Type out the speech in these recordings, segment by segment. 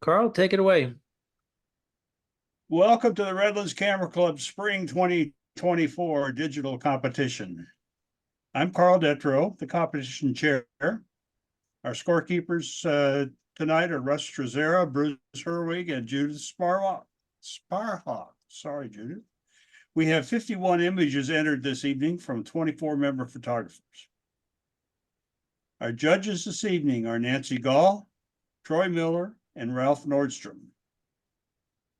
Carl, take it away. Welcome to the Redlands Camera Club Spring 2024 digital competition. I'm Carl Detro, the competition chair. Our scorekeepers tonight are Russ Trezera, Bruce Herwig, and Judith Sparhawk. Sorry, Judith. We have 51 images entered this evening from 24 member photographers. Our judges this evening are Nancy Gall, Troy Miller, and Ralph Nordstrom.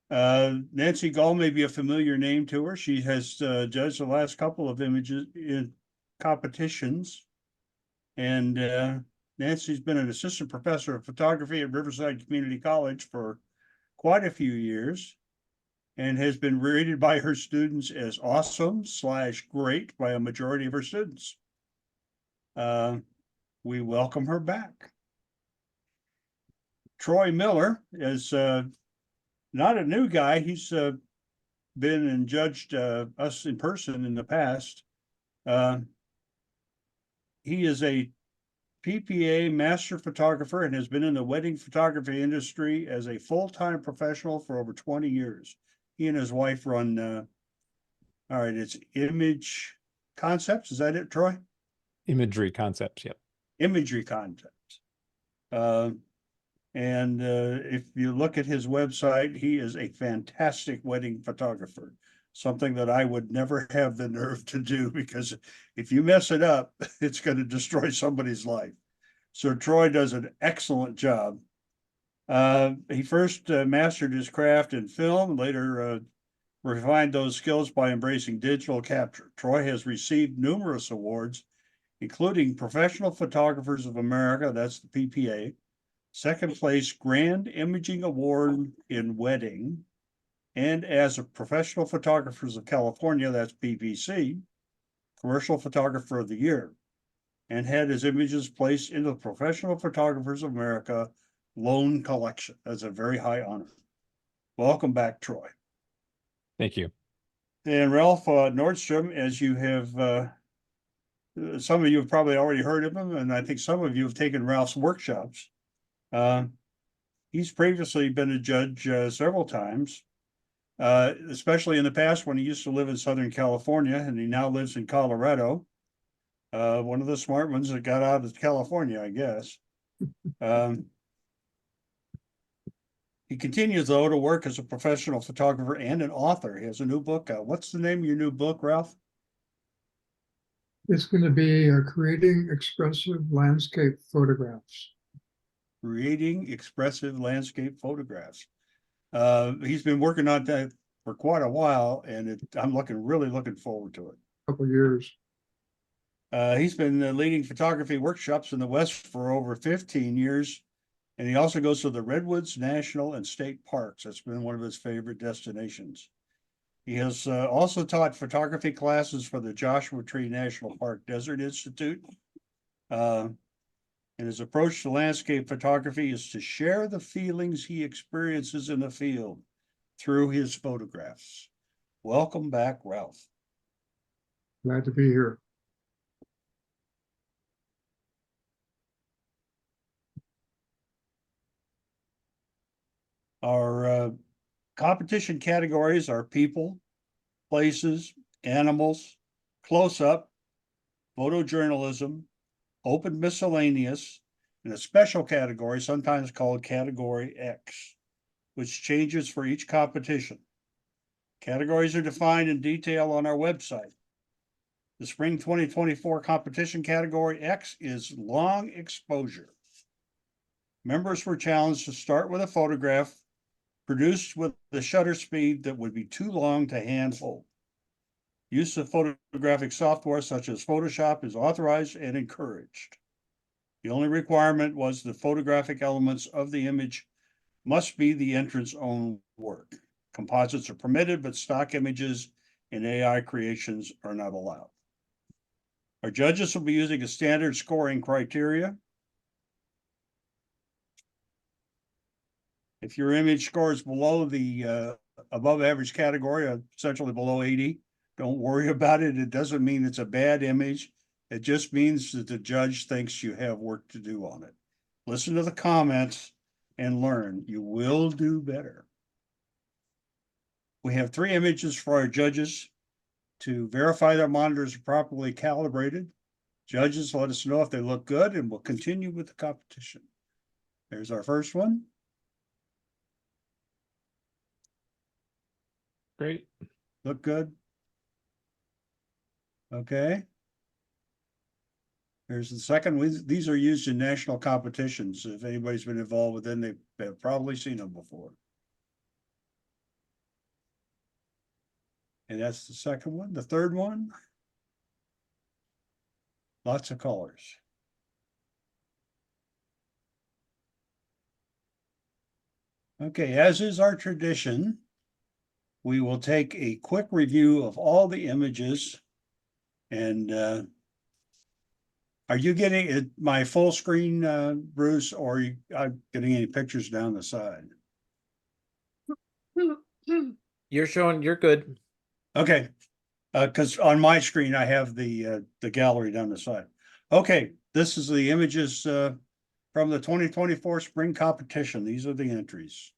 Nancy Gall may be a familiar name to her. She has judged the last couple of images in competitions. And Nancy's been an assistant professor of photography at Riverside Community College for quite a few years and has been rated by her students as awesome/great by a majority of her students. We welcome her back. Troy Miller is not a new guy. He's been and judged us in person in the past. He is a PPA master photographer and has been in the wedding photography industry as a full-time professional for over 20 years. He and his wife run, it's Image Concepts. Is that it, Troy? Imagery Concepts, yep. Imagery Concepts. If you look at his website, he is a fantastic wedding photographer, something that I would never have the nerve to do, because if you mess it up, it's going to destroy somebody's life. So Troy does an excellent job. He first mastered his craft in film, later refined those skills by embracing digital capture. Troy has received numerous awards, including Professional Photographers of America, that's the PPA, second place Grand Imaging Award in Wedding, and as a Professional Photographers of California, that's PPC, Commercial Photographer of the Year, and had his images placed into the Professional Photographers of America Loan Collection. That's a very high honor. Welcome back, Troy. Thank you. And Ralph Nordstrom, as you have, some of you have probably already heard of him, and I think some of you have taken Ralph's workshops. He's previously been a judge several times, especially in the past when he used to live in Southern California, and he now lives in Colorado. One of the smart ones that got out of California, I guess. He continues, though, to work as a professional photographer and an author. He has a new book out. What's the name of your new book, Ralph? It's going to be Creating Expressive Landscape Photographs. Creating Expressive Landscape Photographs. He's been working on that for quite a while, and I'm really looking forward to it. A couple of years. He's been leading photography workshops in the West for over 15 years, and he also goes to the Redwoods National and State Parks. That's been one of his favorite destinations. He has also taught photography classes for the Joshua Tree National Park Desert Institute. And his approach to landscape photography is to share the feelings he experiences in the field through his photographs. Welcome back, Ralph. Glad to be here. Our competition categories are people, places, animals, close-up, photojournalism, open miscellaneous, and a special category, sometimes called Category X, which changes for each competition. Categories are defined in detail on our website. The Spring 2024 competition category X is long exposure. Members were challenged to start with a photograph produced with the shutter speed that would be too long to handhold. Use of photographic software such as Photoshop is authorized and encouraged. The only requirement was the photographic elements of the image must be the entrant's own work. Composites are permitted, but stock images and AI creations are not allowed. Our judges will be using a standard scoring criteria. If your image scores below the above average category, essentially below 80, don't worry about it. It doesn't mean it's a bad image. It just means that the judge thinks you have work to do on it. Listen to the comments and learn. You will do better. We have 3 images for our judges to verify their monitors are properly calibrated. Judges let us know if they look good and we'll continue with the competition. There's our first one. Great. Look good. Okay. Here's the second one. These are used in national competitions. If anybody's been involved with them, they've probably seen them before. And that's the second one. The third one. Lots of colors. Okay, as is our tradition, we will take a quick review of all the images. And are you getting my full screen, Bruce, or are you getting any pictures down the side? You're good. Okay, because on my screen, I have the gallery down the side. Okay, this is the images from the 2024 spring competition. These are the entries.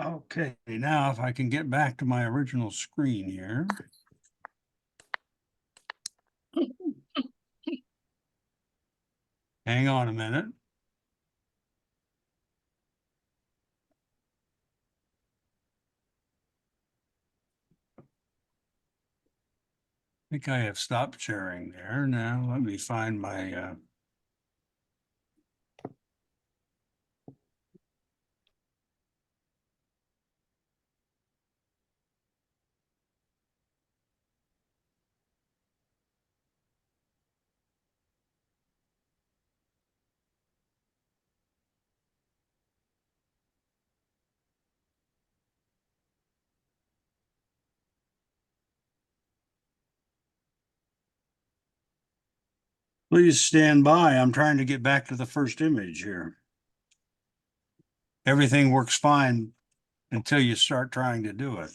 Okay, now if I can get back to my original screen here. Hang on a minute. I think I have stopped sharing there. Now let me find my please stand by. I'm trying to get back to the first image here. Everything works fine until you start trying to do it.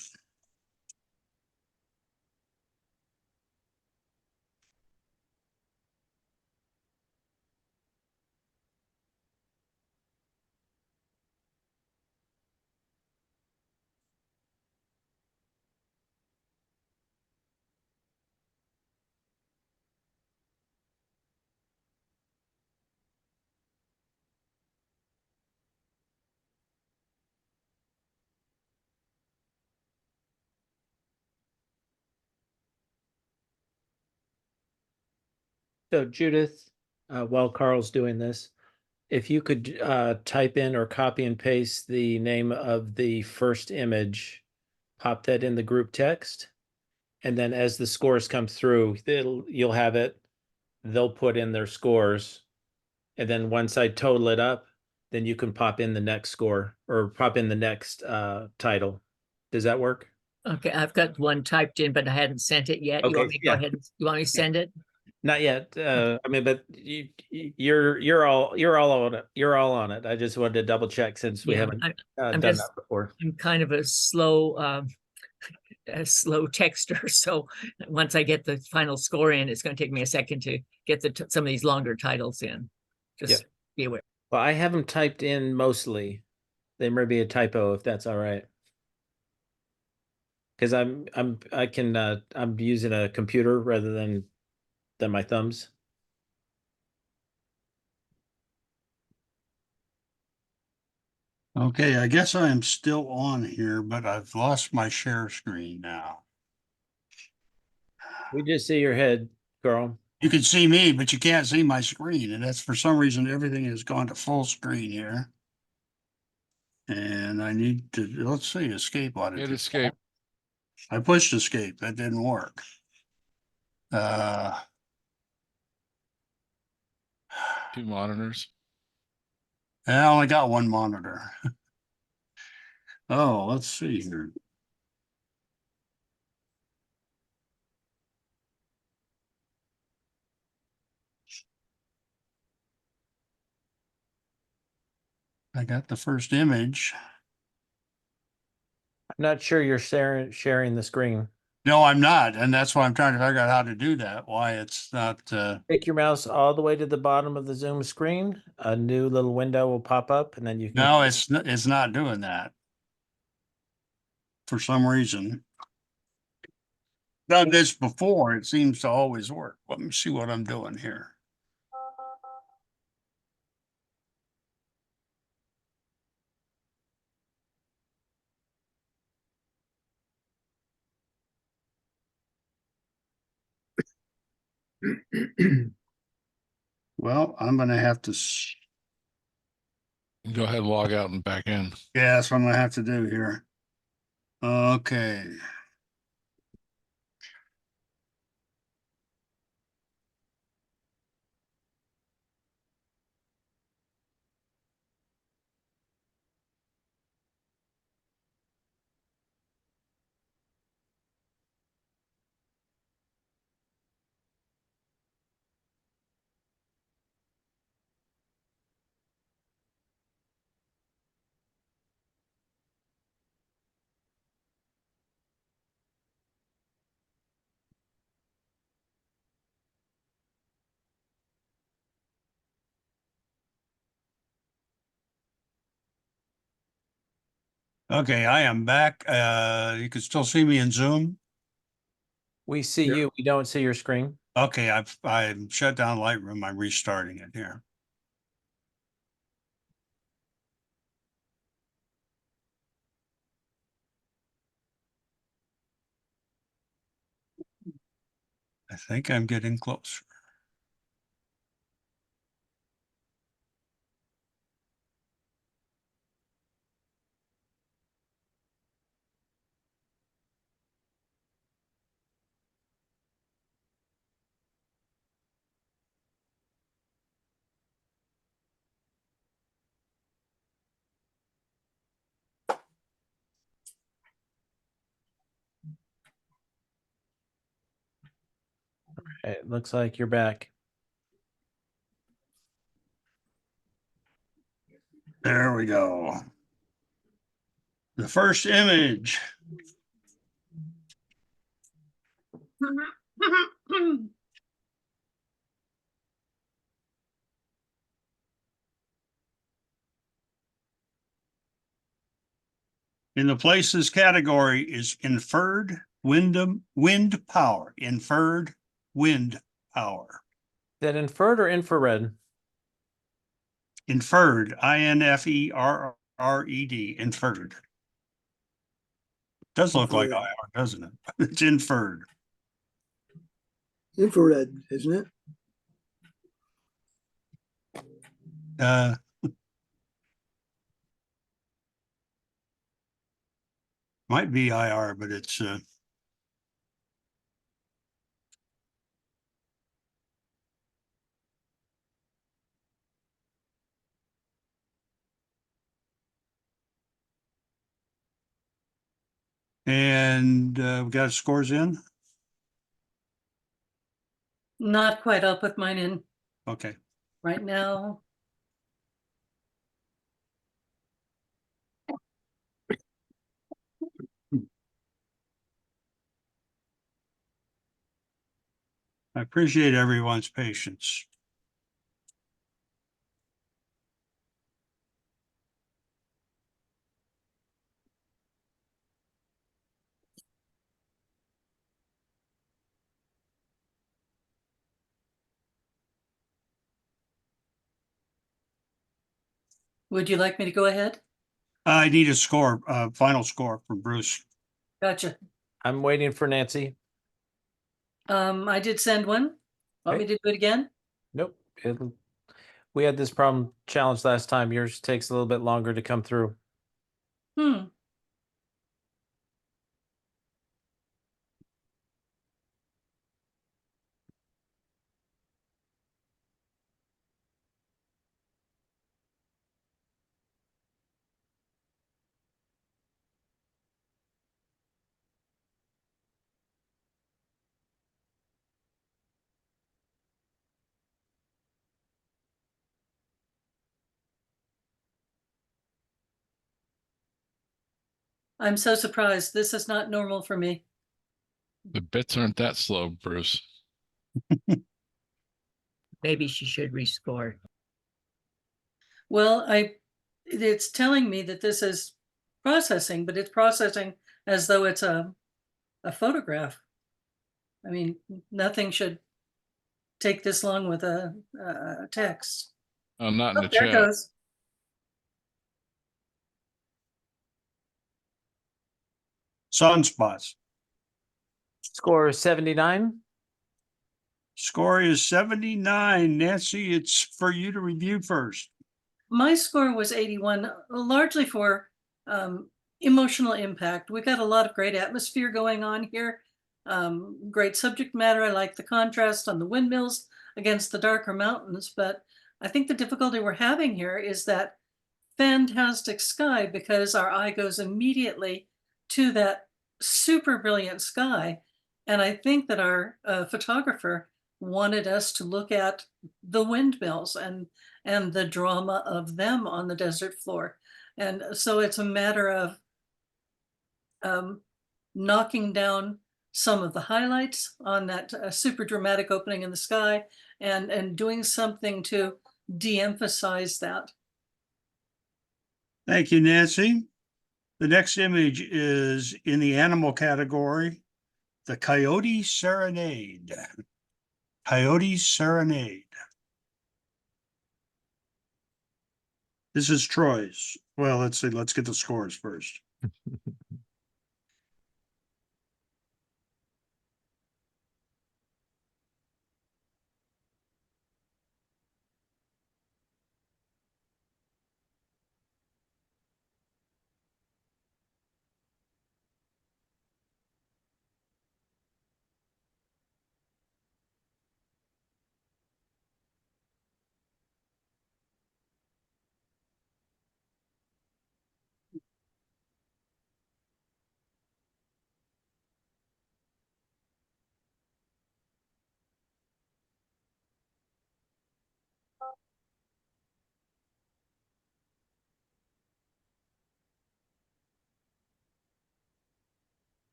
So Judith, while Carl's doing this, if you could type in or copy and paste the name of the first image, pop that in the group text, and then as the scores come through, you'll have it. They'll put in their scores, and then once I total it up, then you can pop in the next score or pop in the next title. Does that work? Okay, I've got one typed in, but I hadn't sent it yet. You Okay, want me to go yeah. ahead? You want me to send it? Not yet. I mean, but you're all on it. You're all on it. I just wanted to double check since we Yeah, haven't I'm done just- that before. I'm kind of a slow texter, so once I get the final score in, it's going to take me a second to get some of these longer titles in. Just be aware. Well, I have them typed in mostly. There may be a typo if that's all right. Because I'm using a computer rather than my thumbs. Okay, I guess I am still on here, but I've lost my share screen now. We just see your head, Carl. You can see me, but you can't see my screen, and that's for some reason everything has gone to full screen here. And I need to, let's see, escape on it. Hit escape. I pushed escape, that didn't work. Two monitors. I only got one monitor. Oh, let's see here. I got the first image. I'm not sure you're sharing the screen. No, I'm not, and that's why I'm trying to figure out how to do that, why it's not, Take your mouse all the way to the bottom of the Zoom screen. A new little window will pop up, and then you can. no, it's not doing that. For some reason. Done this before, it seems to always work. Let me see what I'm doing here. Well, I'm gonna have to, Go ahead, log out and back in. yeah, that's what I'm gonna have to do here. Okay. Okay, I am back. You can still see me in Zoom. We see Yeah. you. We don't see your screen. Okay, I'm shut down Lightroom. I'm restarting it here. I think I'm getting closer. It looks like you're back. There we go. The first image. In the places category is inferred wind power. Inferred wind power. Is that inferred or infrared? Inferred. INFERRED. Inferred. Does look like Infrared. IR, doesn't it? It's inferred. Infrared, isn't it? Might be IR, but it's and we got scores in. Not quite. I'll put mine in Okay. right now. I appreciate everyone's patience. Would you like me to go ahead? I need a score, final score from Bruce. Gotcha. I'm waiting for Nancy. I did send one. Want me Okay. to do it again? Nope. We had this problem challenge last time. Yours takes a little bit longer to come through. Hmm. I'm so surprised. This is not normal for me. The bits aren't that slow, Bruce. Maybe she should rescore. Well, it's telling me that this is processing, but it's processing as though it's a photograph. I mean, nothing should take this long with a text. Oh, not in Oh, the there it chat. goes. Sunspots. Score is 79. Score is 79. Nancy, it's for you to review first. My score was 81, largely for emotional impact. We got a lot of great atmosphere going on here. Great subject matter. I like the contrast on the windmills against the darker mountains, but I think the difficulty we're having here is that fantastic sky, because our eye goes immediately to that super brilliant sky. And I think that our photographer wanted us to look at the windmills and the drama of them on the desert floor. And so it's a matter of knocking down some of the highlights on that super dramatic opening in the sky and doing something to de-emphasize that. Thank you, Nancy. The next image is in the animal category, the Coyote Serenade. Coyote Serenade. This is Troy's. Well, let's see. Let's get the scores first.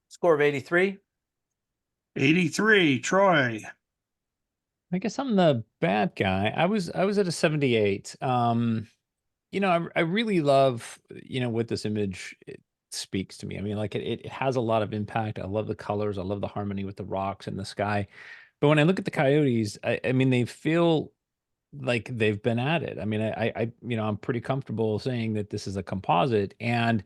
Score of 83. 83, Troy. I guess I'm the bad guy. I was at a 78. I really love, what this image speaks to me. I mean, like it has a lot of impact. I love the colors. I love the harmony with the rocks and the sky. But when I look at the coyotes, I mean, they feel like they've been at it. I mean, I'm pretty comfortable saying that this is a composite. And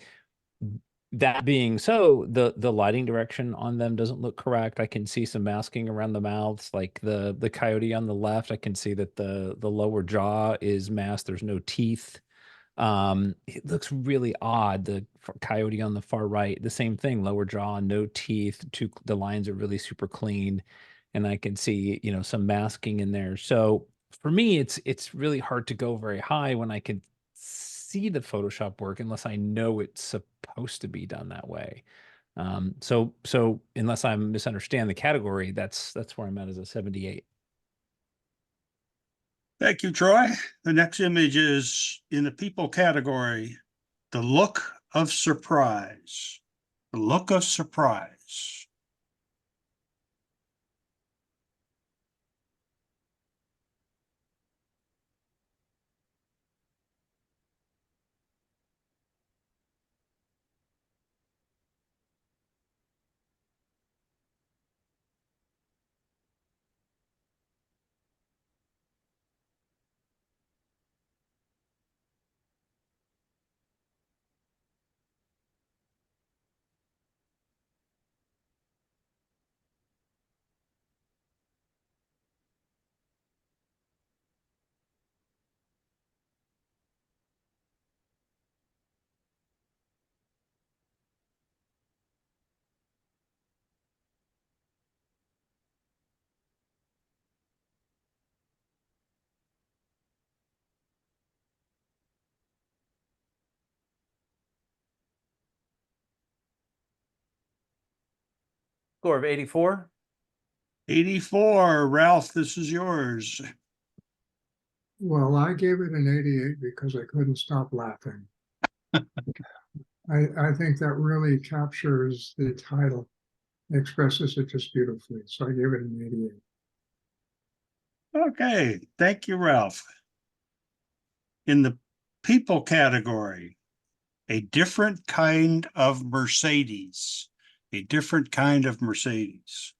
that being so, the lighting direction on them doesn't look correct. I can see some masking around the mouths, like the coyote on the left. I can see that the lower jaw is masked. There's no teeth. It looks really odd. The coyote on the far right, the same thing, lower jaw, no teeth. The lines are really super clean, and I can see some masking in there. So for me, it's really hard to go very high when I can see the Photoshop work unless I know it's supposed to be done that way. So unless I misunderstand the category, that's where I'm at as a 78. Thank you, Troy. The next image is in the people category, the look of surprise. The look of surprise. Score of 84. 84, Ralph, this is yours. Well, I gave it an 88 because I couldn't stop laughing. I think that really captures the title, expresses it just beautifully. So I gave it an 88. Okay, thank you, Ralph. In the people category, a different kind of Mercedes. A different kind of Mercedes.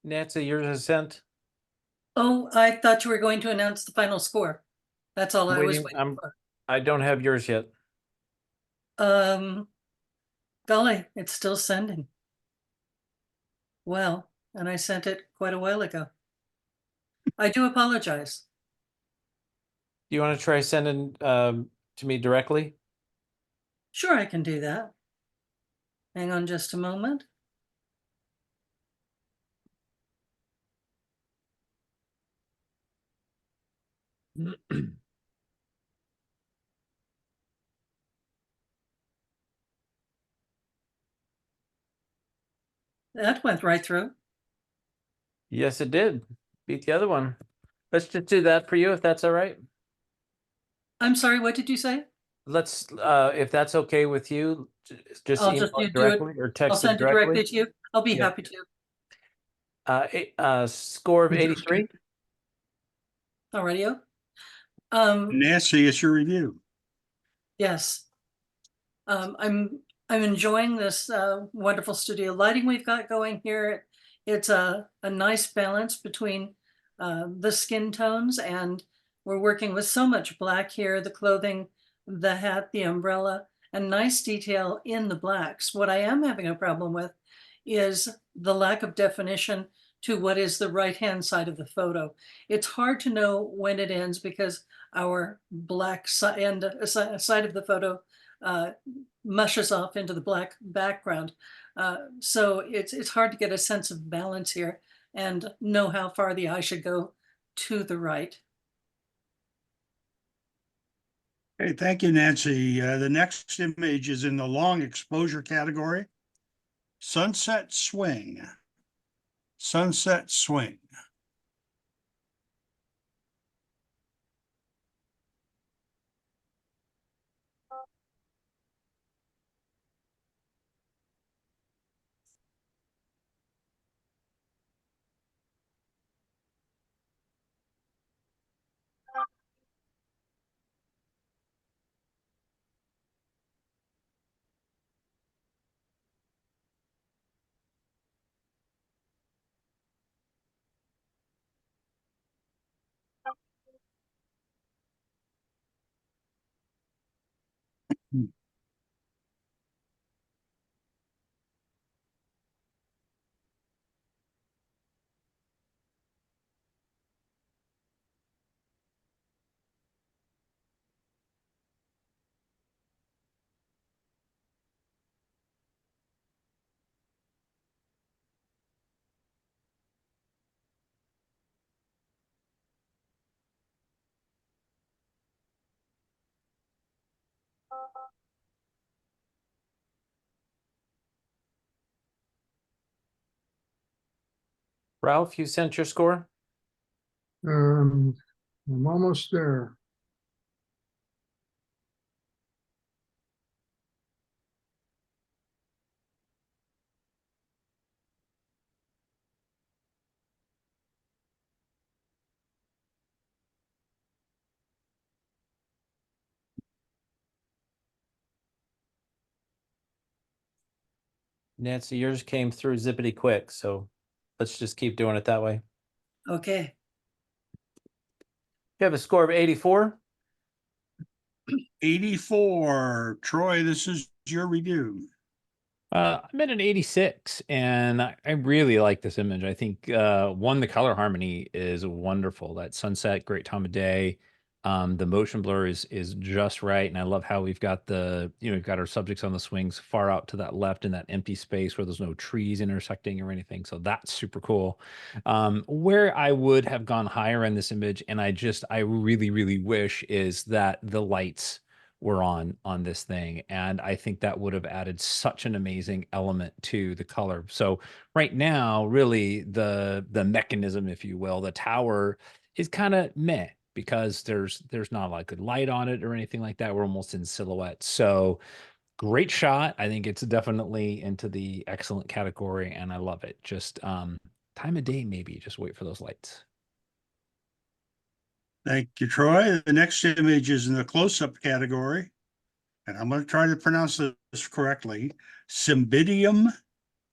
Nancy, yours is sent. Oh, I thought you were going to announce the final score. That's all I was waiting for. I don't have yours yet. Golly, it's still sending. Well, and I sent it quite a while ago. I do apologize. Do you want to try sending to me directly? Sure, I can do that. Hang on just a moment. That went right through. Yes, it did. Beat the other one. Let's just do that for you, if that's all right. I'm sorry, what did you say? Let's, if that's okay with you, just I'll email just it do it. directly or I'll text it send it directly directly. to you. I'll be Yeah. happy to. Score of 83. Alrighty. Nancy, it's your review. Yes. I'm enjoying this wonderful studio lighting we've got going here. It's a nice balance between the skin tones, and we're working with so much black here, the clothing, the hat, the umbrella, and nice detail in the blacks. What I am having a problem with is the lack of definition to what is the right-hand side of the photo. It's hard to know when it ends because our black side of the photo mushes off into the black background. So it's hard to get a sense of balance here and know how far the eye should go to the right. Hey, thank you, Nancy. The next image is in the long exposure category. Sunset Swing. Sunset Swing. Ralph, you sent your score? I'm almost there. Nancy, yours came through zippity quick, so let's just keep doing it that way. Okay. You have a score of 84. 84. Troy, this is your review. I'm at an 86, and I really like this image. I think one, the color harmony is wonderful. That sunset, great time of day. The motion blur is just right, and I love how we've got we've got our subjects on the swings far out to that left in that empty space where there's no trees intersecting or anything. So that's super cool. Where I would have gone higher in this image, and I really, really wish, is that the lights were on this thing, and I think that would have added such an amazing element to the color. So right now, really the mechanism, if you will, the tower is kind of meh because there's not a lot of good light on it or anything like that. We're almost in silhouette. So great shot. I think it's definitely into the excellent category, and I love it. Just time of day, maybe just wait for those lights. Thank you, Troy. The next image is in the close-up category, and I'm going to try to pronounce this correctly. Cymbidium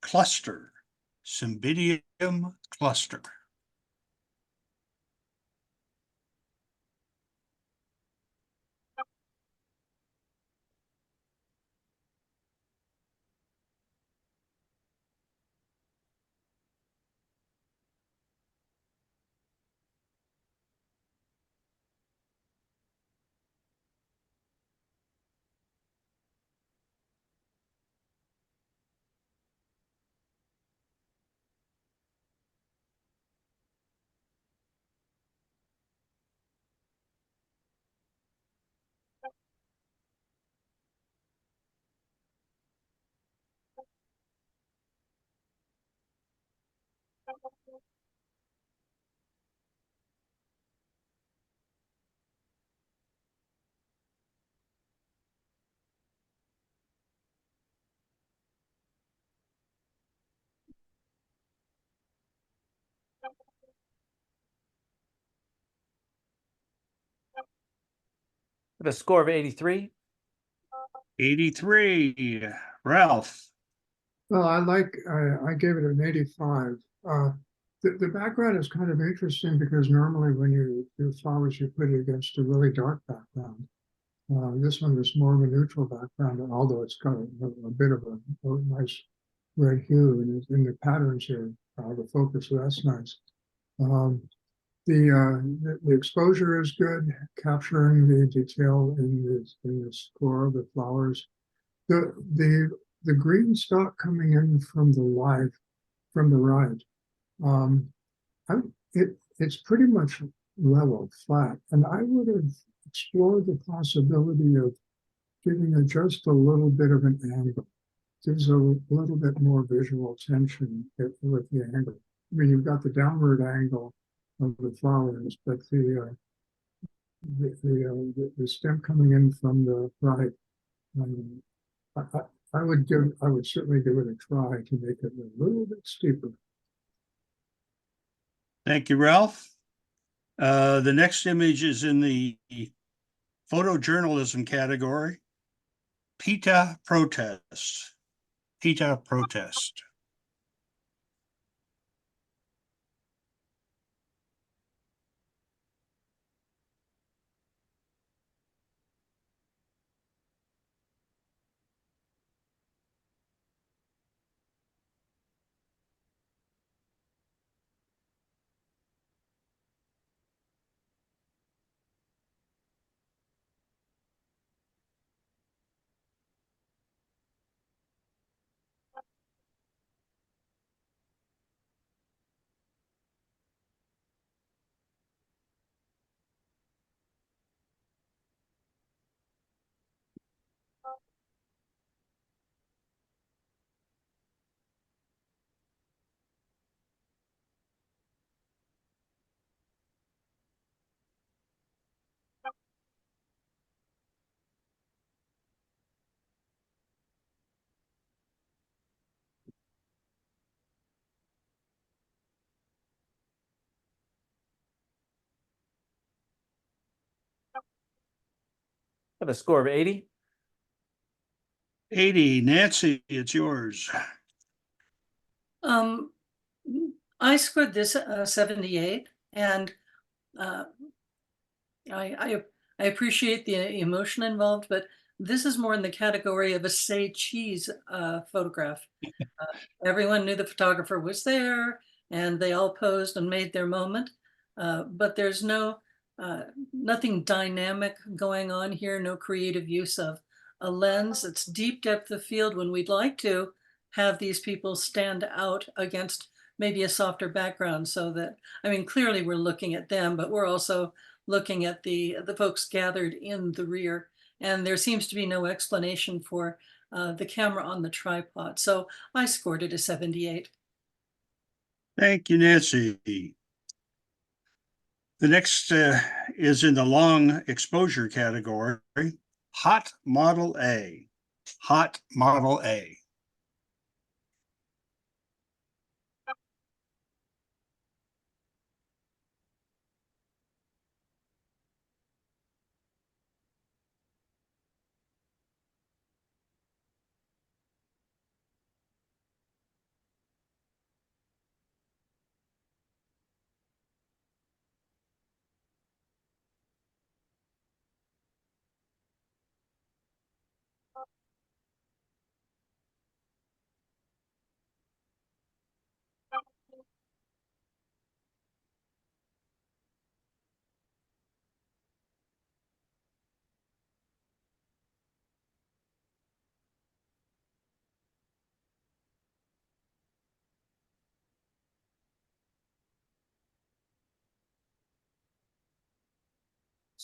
cluster. Cymbidium cluster. With a score of 83. 83. Ralph. Well, I gave it an 85. The background is kind of interesting because normally when you do flowers, you put it against a really dark background. This one is more of a neutral background, although it's got a bit of a nice red hue in the patterns here, the focus, so that's nice. The exposure is good, capturing the detail in the score of the flowers. The green stock coming in from the right, um, it's pretty much level, flat, and I would have explored the possibility of giving it just a little bit of an angle. Gives a little bit more visual tension with the angle. I mean, you've got the downward angle of the flowers, but the stem coming in from the right. Um, I would certainly give it a try to make it a little bit steeper. Thank you, Ralph. The next image is in the photojournalism category. PETA protest. PETA protest. With a score of 80. 80. Nancy, it's yours. I scored this 78, and I appreciate the emotion involved, but this is more in the category of a say cheese photograph. Everyone knew the photographer was there, and they all posed and made their moment. But there's nothing dynamic going on here, no creative use of a lens. It's deep depth of field when we'd like to have these people stand out against maybe a softer background, so that, I mean, clearly we're looking at them, but we're also looking at the folks gathered in the rear. And there seems to be no explanation for the camera on the tripod. So I scored it a 78. Thank you, Nancy. The next is in the long exposure category. Hot Model A. Hot Model A.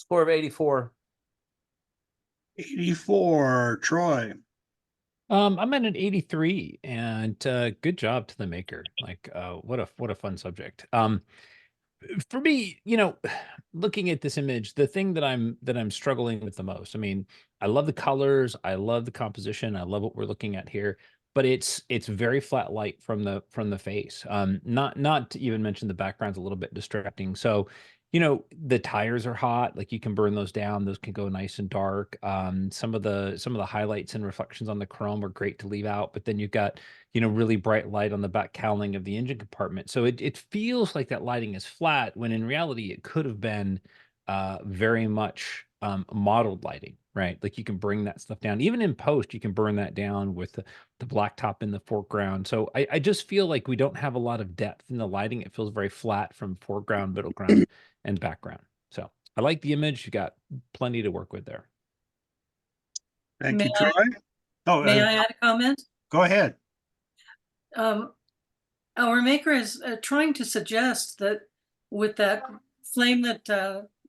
Score of 84. 84, Troy. I'm at an 83, and good job to the maker. Like, what a fun subject. For me, looking at this image, the thing that I'm struggling with the most. I mean, I love the colors, I love the composition, I love what we're looking at here, but it's very flat light from the face. Not to even mention the background's a little bit distracting. So, the tires are hot, like you can burn those down, those can go nice and dark. Some of the highlights and reflections on the chrome are great to leave out, but then you've got really bright light on the back cowling of the engine compartment. So it feels like that lighting is flat when in reality it could have been very much modeled lighting, right? Like you can bring that stuff down. Even in post, you can burn that down with the blacktop in the foreground. So I just feel like we don't have a lot of depth in the lighting. It feels very flat from foreground, middle ground, and background. So I like the image. You got plenty to work with there. Thank May you, I- Troy. Oh, May I add a comment? go ahead. Our maker is trying to suggest that with that flame that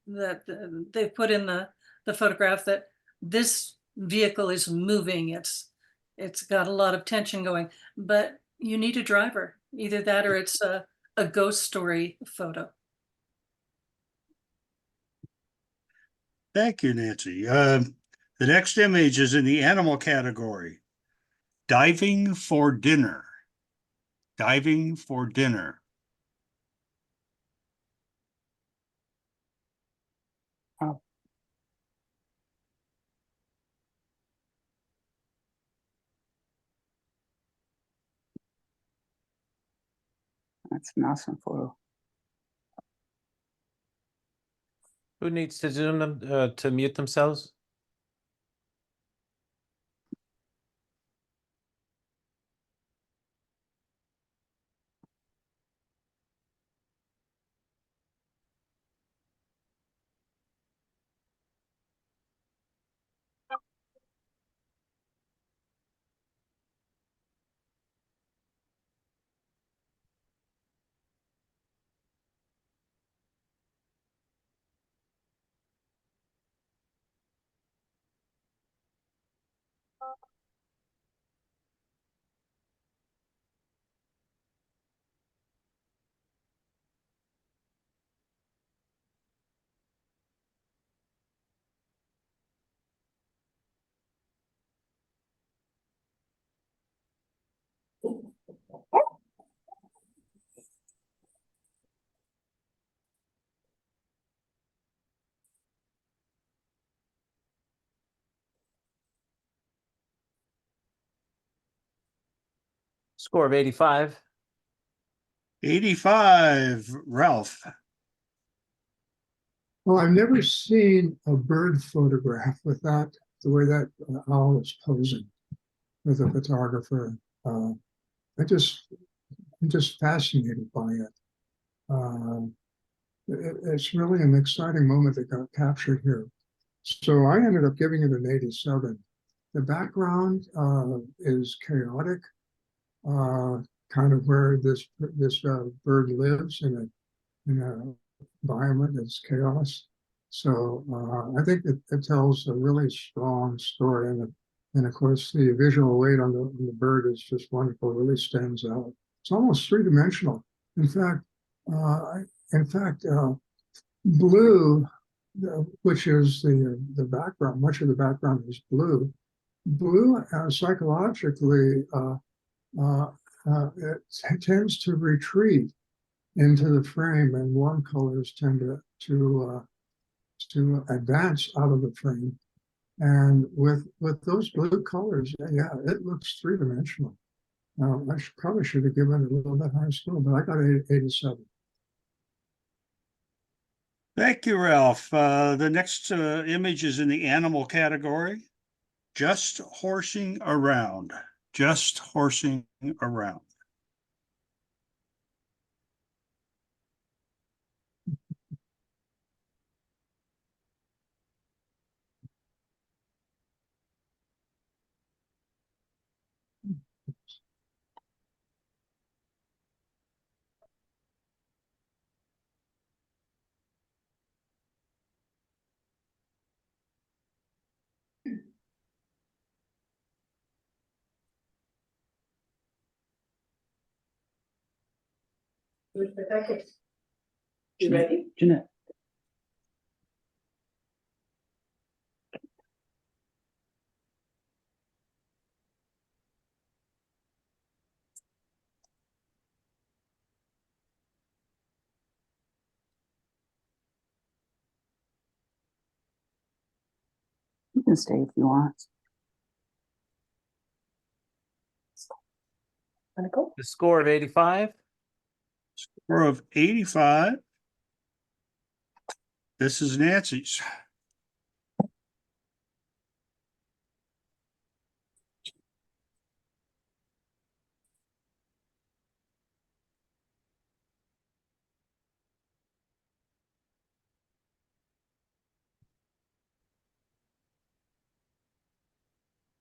they put in the photograph, that this vehicle is moving. It's got a lot of tension going, but you need a driver. Either that or it's a ghost story photo. Thank you, Nancy. The next image is in the animal category. Diving for dinner. Diving for dinner. That's an awesome photo. Who needs to zoom them to mute themselves? Score of 85. 85, Ralph. Well, I've never seen a bird photograph with that, the way that owl is posing with a photographer. I'm just fascinated by it. It's really an exciting moment that got captured here. So I ended up giving it an 87. The background is chaotic, kind of where this bird lives in an environment that's chaos. So I think it tells a really strong story, and of course the visual weight on the bird is just wonderful. It really stands out. It's almost three-dimensional. In fact, blue, which is the background, much of the background is blue. Blue psychologically, it tends to retreat into the frame, and warm colors tend to advance out of the frame. And with those blue colors, yeah, it looks three-dimensional. Now, probably should have given it a little bit higher score, but I got 87. Thank you, Ralph. The next image is in the animal category. Just horsing around. Just horsing around. You ready? Jeanette. You can stay if you want. Wanna go? The score of 85. Score of 85. This is Nancy's.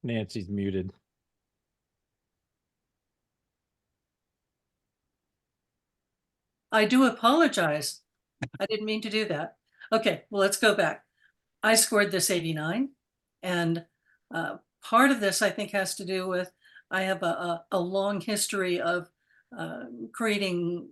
Nancy's muted. I do apologize. I didn't mean to do that. Okay, well, let's go back. I scored this 89, and part of this I think has to do with I have a long history of creating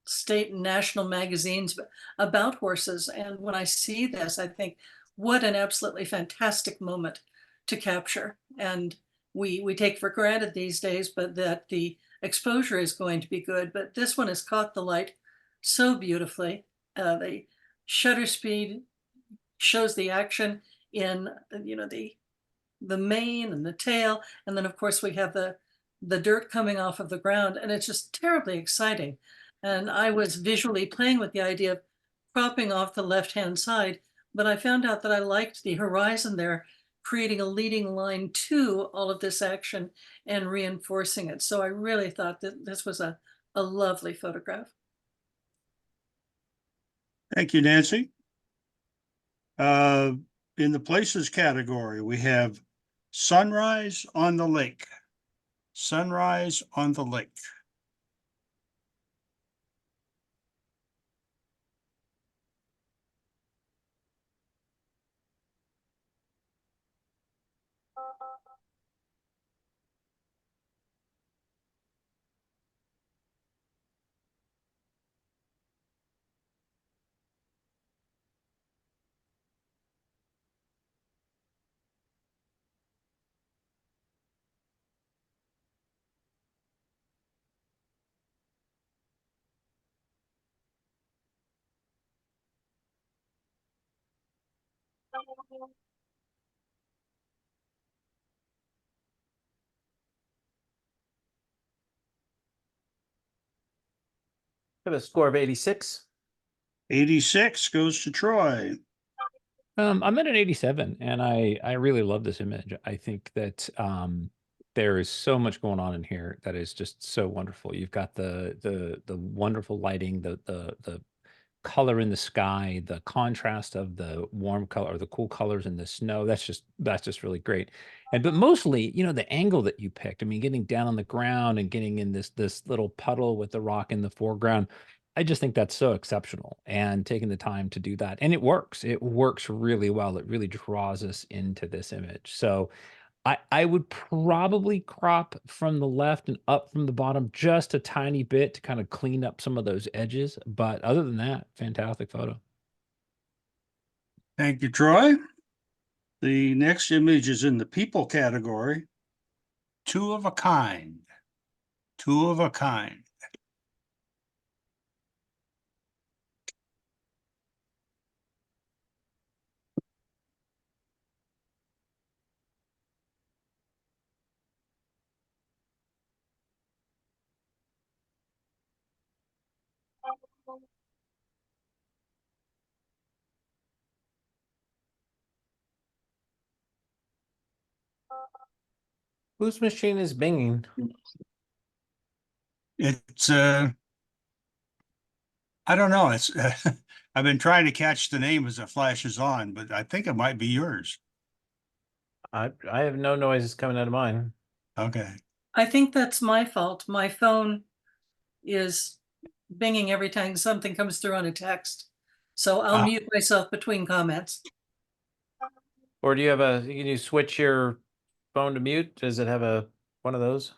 state and national magazines about horses, and when I see this, I think what an absolutely fantastic moment to capture. And we take for granted these days, but that the exposure is going to be good. But this one has caught the light so beautifully. The shutter speed shows the action in the mane and the tail, and then of course we have the dirt coming off of the ground, and it's just terribly exciting. And I was visually playing with the idea of cropping off the left hand side, but I found out that I liked the horizon there, creating a leading line to all of this action and reinforcing it. So I really thought that this was a lovely photograph. Thank you, Nancy. In the places category, we have sunrise on the lake. Sunrise on the lake. I have a score of 86. 86 goes to Troy. I'm at an 87, and I really love this image. I think that there is so much going on in here that is just so wonderful. You've got the wonderful lighting, the color in the sky, the contrast of the warm color or the cool colors in the snow. That's just really great. And but mostly, the angle that you picked. I mean, getting down on the ground and getting in this little puddle with the rock in the foreground. I just think that's so exceptional, and taking the time to do that. And it works. It works really well. It really draws us into this image. So I would probably crop from the left and up from the bottom just a tiny bit to kind of clean up some of those edges. But other than that, fantastic photo. Thank you, Troy. The next image is in the people category. Two of a kind. Two of a kind. Whose machine is binging? It's I don't know. It's I've been trying to catch the name as it flashes on, but I think it might be yours. I have no noises coming out of mine. Okay. I think that's my fault. My phone is binging every time something comes through on a text. So I'll mute myself between comments. Or do you have can you switch your phone to mute? Does it have one of those?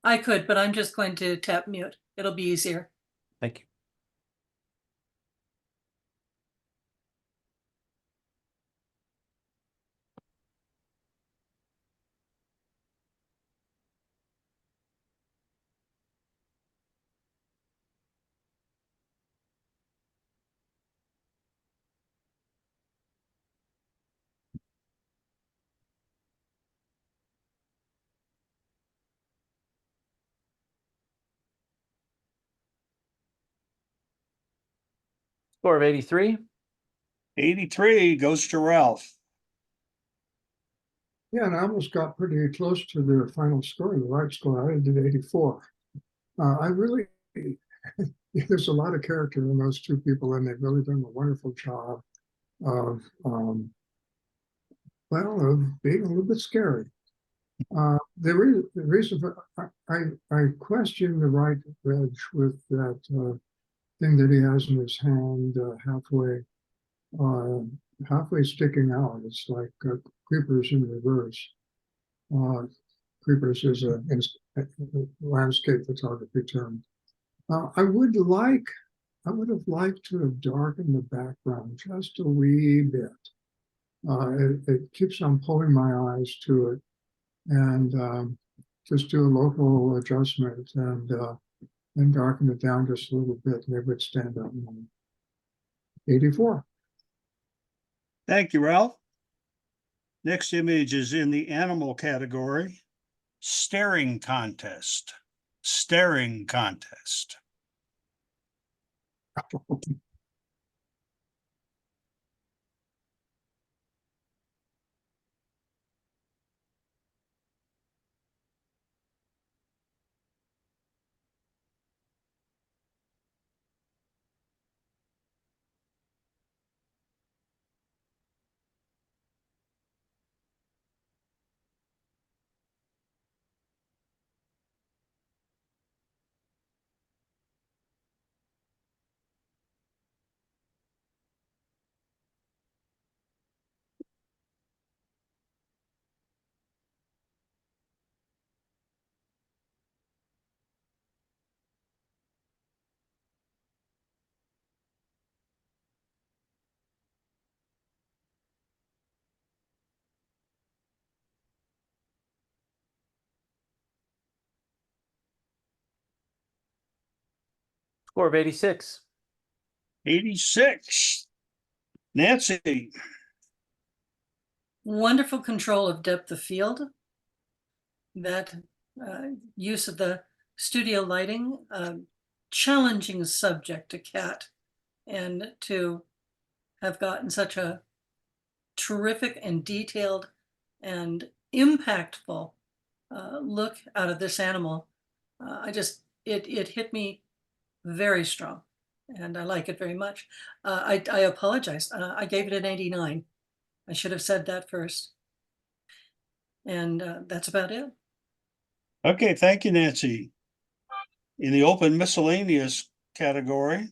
I could, but I'm just going to tap mute. It'll be easier. Thank you. Score of 83. 83 goes to Ralph. Yeah, and I almost got pretty close to the final score, the right score. I did 84. I really, there's a lot of character in those two people, and they've really done a wonderful job of, well, of being a little bit scary. The reason for I question the right reg with that thing that he has in his hand uh, halfway sticking out. It's like creepers in reverse. Creepers is a landscape photography term. I would have liked to have darkened the background just a wee bit. It keeps on pulling my eyes to it, and just do a local adjustment and darken it down just a little bit, and it would stand out more. 84. Thank you, Ralph. Next image is in the animal category. Staring contest. Staring contest. Score of 86. 86. Nancy. Wonderful control of depth of field. That use of the studio lighting, challenging subject, a cat, and to have gotten such a terrific and detailed and impactful look out of this animal. It hit me very strong, and I like it very much. I apologize. I gave it an 89. I should have said that first. And that's about it. Okay, thank you, Nancy. In the open miscellaneous category,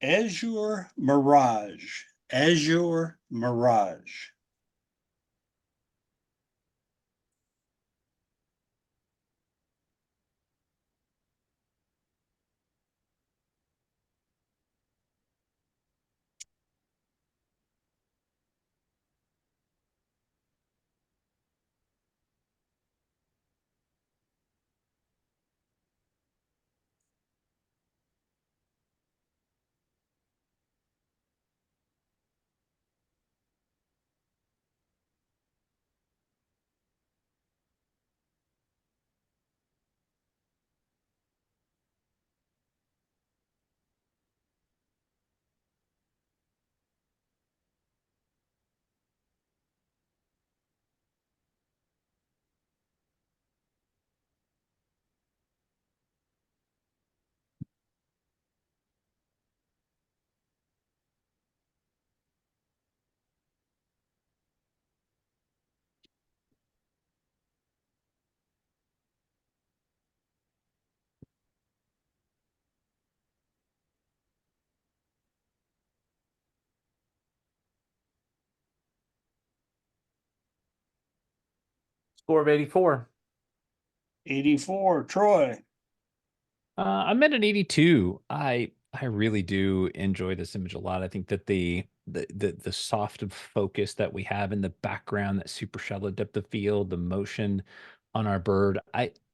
Azure Mirage. Azure Mirage. Score of 84. 84, Troy. I'm at an 82. I really do enjoy this image a lot. I think that the soft focus that we have in the background, that super shallow depth of field, the motion on our bird.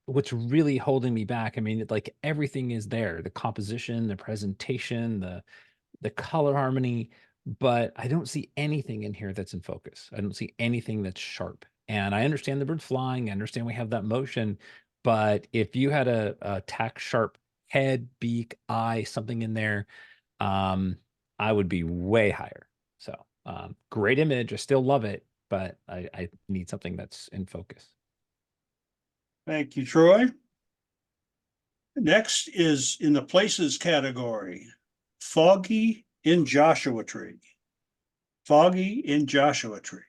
What's really holding me back, I mean, like everything is there, the composition, the presentation, the color harmony, but I don't see anything in here that's in focus. I don't see anything that's sharp. And I understand the bird flying, I understand we have that motion, but if you had a tack sharp head, beak, eye, something in there, I would be way higher. So great image. I still love it, but I need something that's in focus. Thank you, Troy. Next is in the places category, Foggy in Joshua Tree. Foggy in Joshua Tree.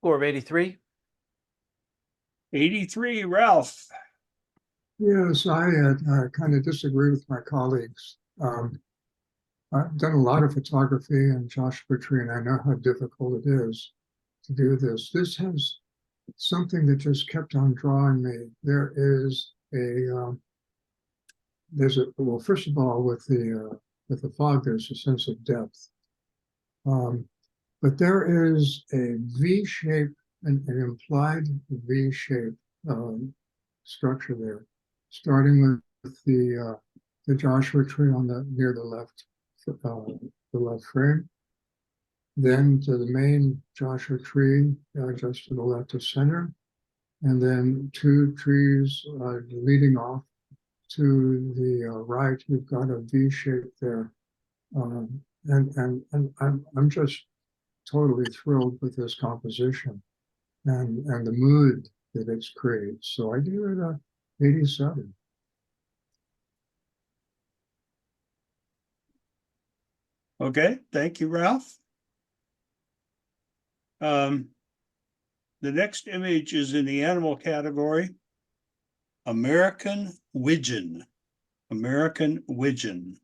Score of 83. 83, Ralph. Yes, I kind of disagree with my colleagues. I've done a lot of photography in Joshua Tree, and I know how difficult it is to do this. This has something that just kept on drawing me. Well, first of all, with the fog, there's a sense of depth. But there is a V shape, an implied V shape structure there, starting with the Joshua Tree on near the left frame, then to the main Joshua Tree just to the left of center, and then two trees leading off to the right. You've got a V shape there, and I'm just totally thrilled with this composition and the mood that it creates. So I give it a 87. Okay, thank you, Ralph. The next image is in the animal category, American Widgeon. American Widgeon.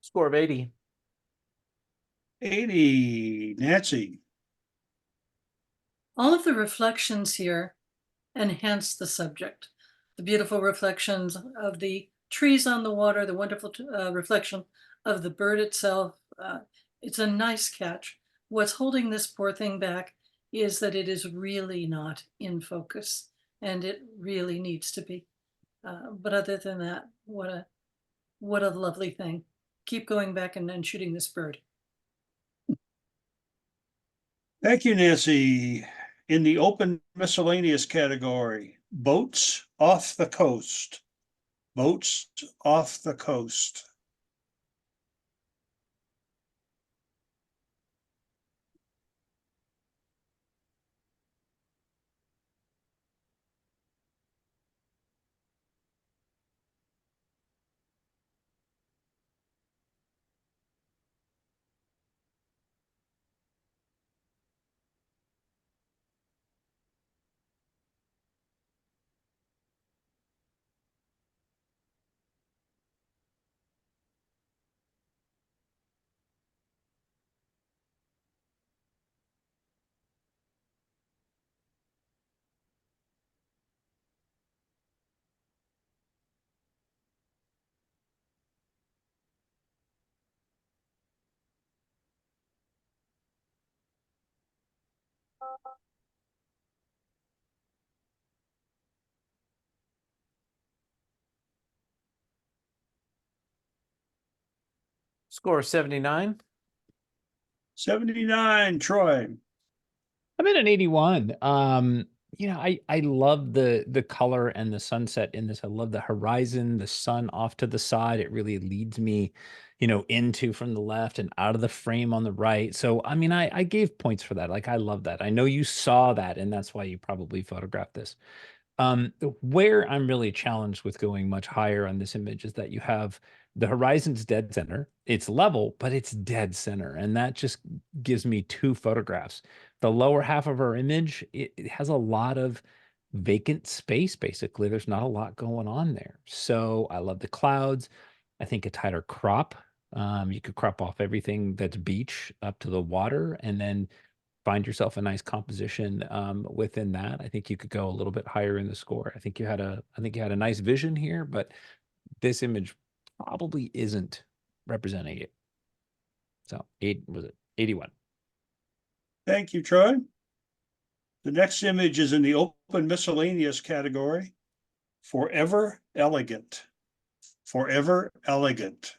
Score of 80. 80, Nancy. All of the reflections here enhance the subject. the beautiful reflections of the trees on the water, the wonderful reflection of the bird itself. It's a nice catch. What's holding this poor thing back is that it is really not in focus, and it really needs to be. But other than that, what a lovely thing. Keep going back and shooting this bird. Thank you, Nancy. In the open miscellaneous category, boats off the coast. Boats off the coast. Score 79. 79, Troy. I'm at an 81. I love the color and the sunset in this. I love the horizon, the sun off to the side. It really leads me, into from the left and out of the frame on the right. So, I mean, I gave points for that. Like, I love that. I know you saw that, and that's why you probably photographed this. Where I'm really challenged with going much higher on this image is that you have the horizon's dead center. It's level, but it's dead center. And that just gives me two photographs. The lower half of our image, it has a lot of vacant space, basically. There's not a lot going on there. So I love the clouds. I think a tighter crop. You could crop off everything that's beach up to the water and then find yourself a nice composition within that. I think you could go a little bit higher in the score. I think you had a nice vision here, but this image probably isn't representing it. So 81. Thank you, Troy. The next image is in the open miscellaneous category. Forever elegant. Forever elegant.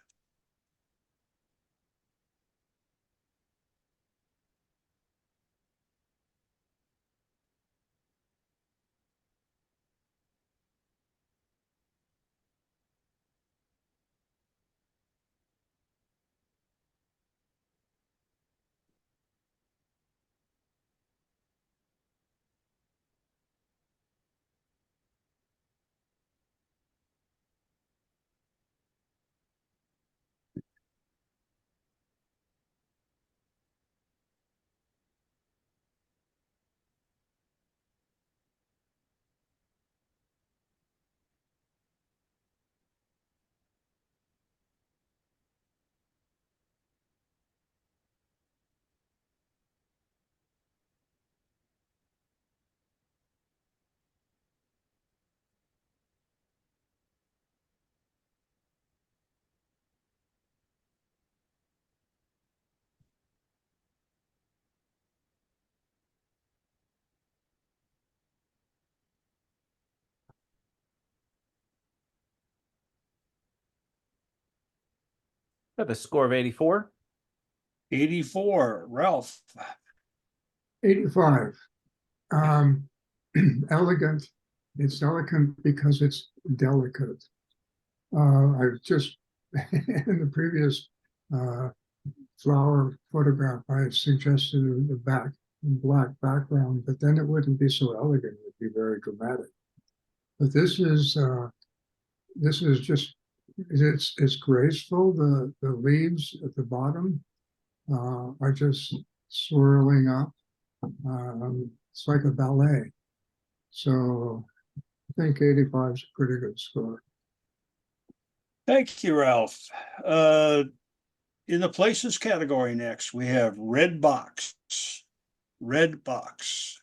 Got a score of 84. 84, Ralph. 85. Elegant. It's elegant because it's delicate. I've just, in the previous flower photograph, I suggested a black background, but then it wouldn't be so elegant. It would be very dramatic. But this is just, it's graceful. The leaves at the bottom are just swirling up. It's like a ballet. So I think 85 is a pretty good score. Thank you, Ralph. In the places category next, we have red box. Red box.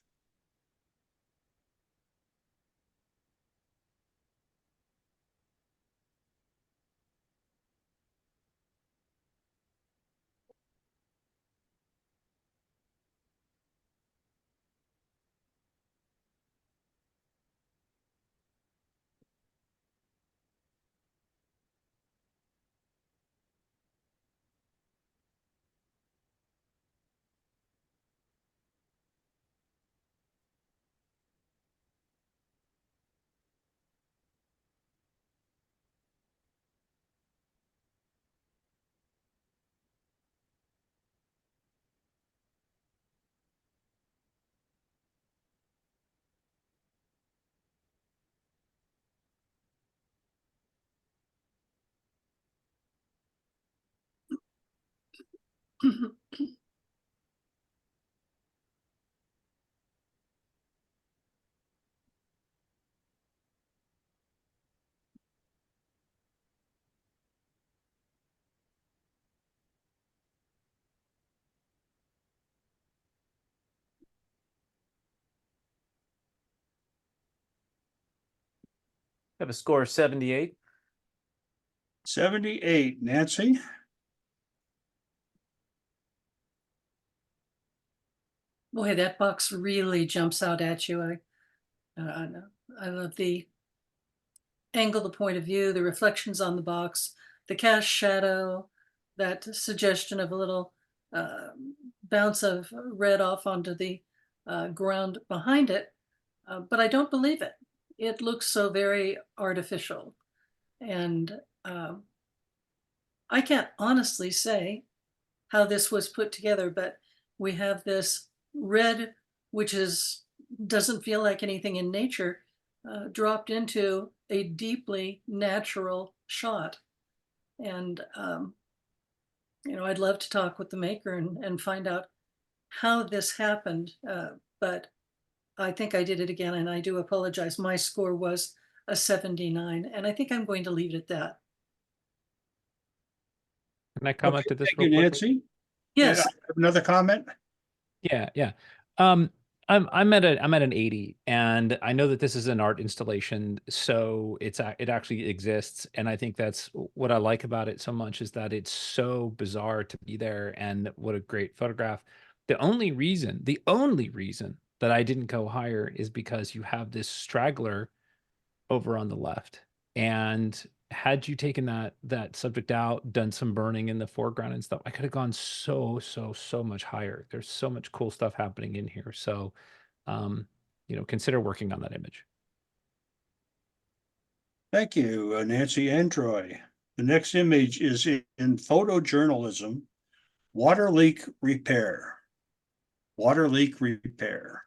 Have a score of 78. 78, Nancy. Boy, that box really jumps out at you. I love the angle, the point of view, the reflections on the box, the cast shadow, that suggestion of a little bounce of red off onto the ground behind it. But I don't believe it. It looks so very artificial. And I can't honestly say how this was put together, but we have this red, which doesn't feel like anything in nature, dropped into a deeply natural shot. And I'd love to talk with the maker and find out how this happened. But I think I did it again, and I do apologize. My score was a 79, and I think I'm going to leave it at that. Can I comment Okay, to this thank real you, quickly? Nancy. Yes. I have another comment? Yeah. I'm at an 80, and I know that this is an art installation, so it actually exists, and I think that's what I like about it so much, is that it's so bizarre to be there, and what a great photograph. The only reason that I didn't go higher is because you have this straggler over on the left. And had you taken that subject out, done some burning in the foreground and stuff, I could have gone so much higher. There's so much cool stuff happening in here. So consider working on that image. Thank you, Nancy and Troy. The next image is in photojournalism, water leak repair. Water leak repair.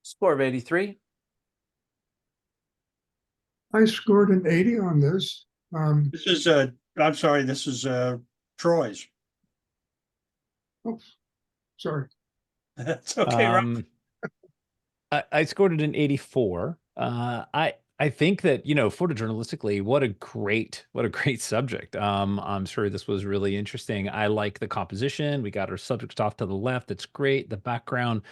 Score of 83. I scored an 80 on this. This is I'm sorry, this is Troy's. Oh, sorry. That's okay, Rob. I scored it an 84. I think that, photojournalistically, what a great subject. I'm sure this was really interesting. I like the composition. We got our subject off to the left. That's great. The background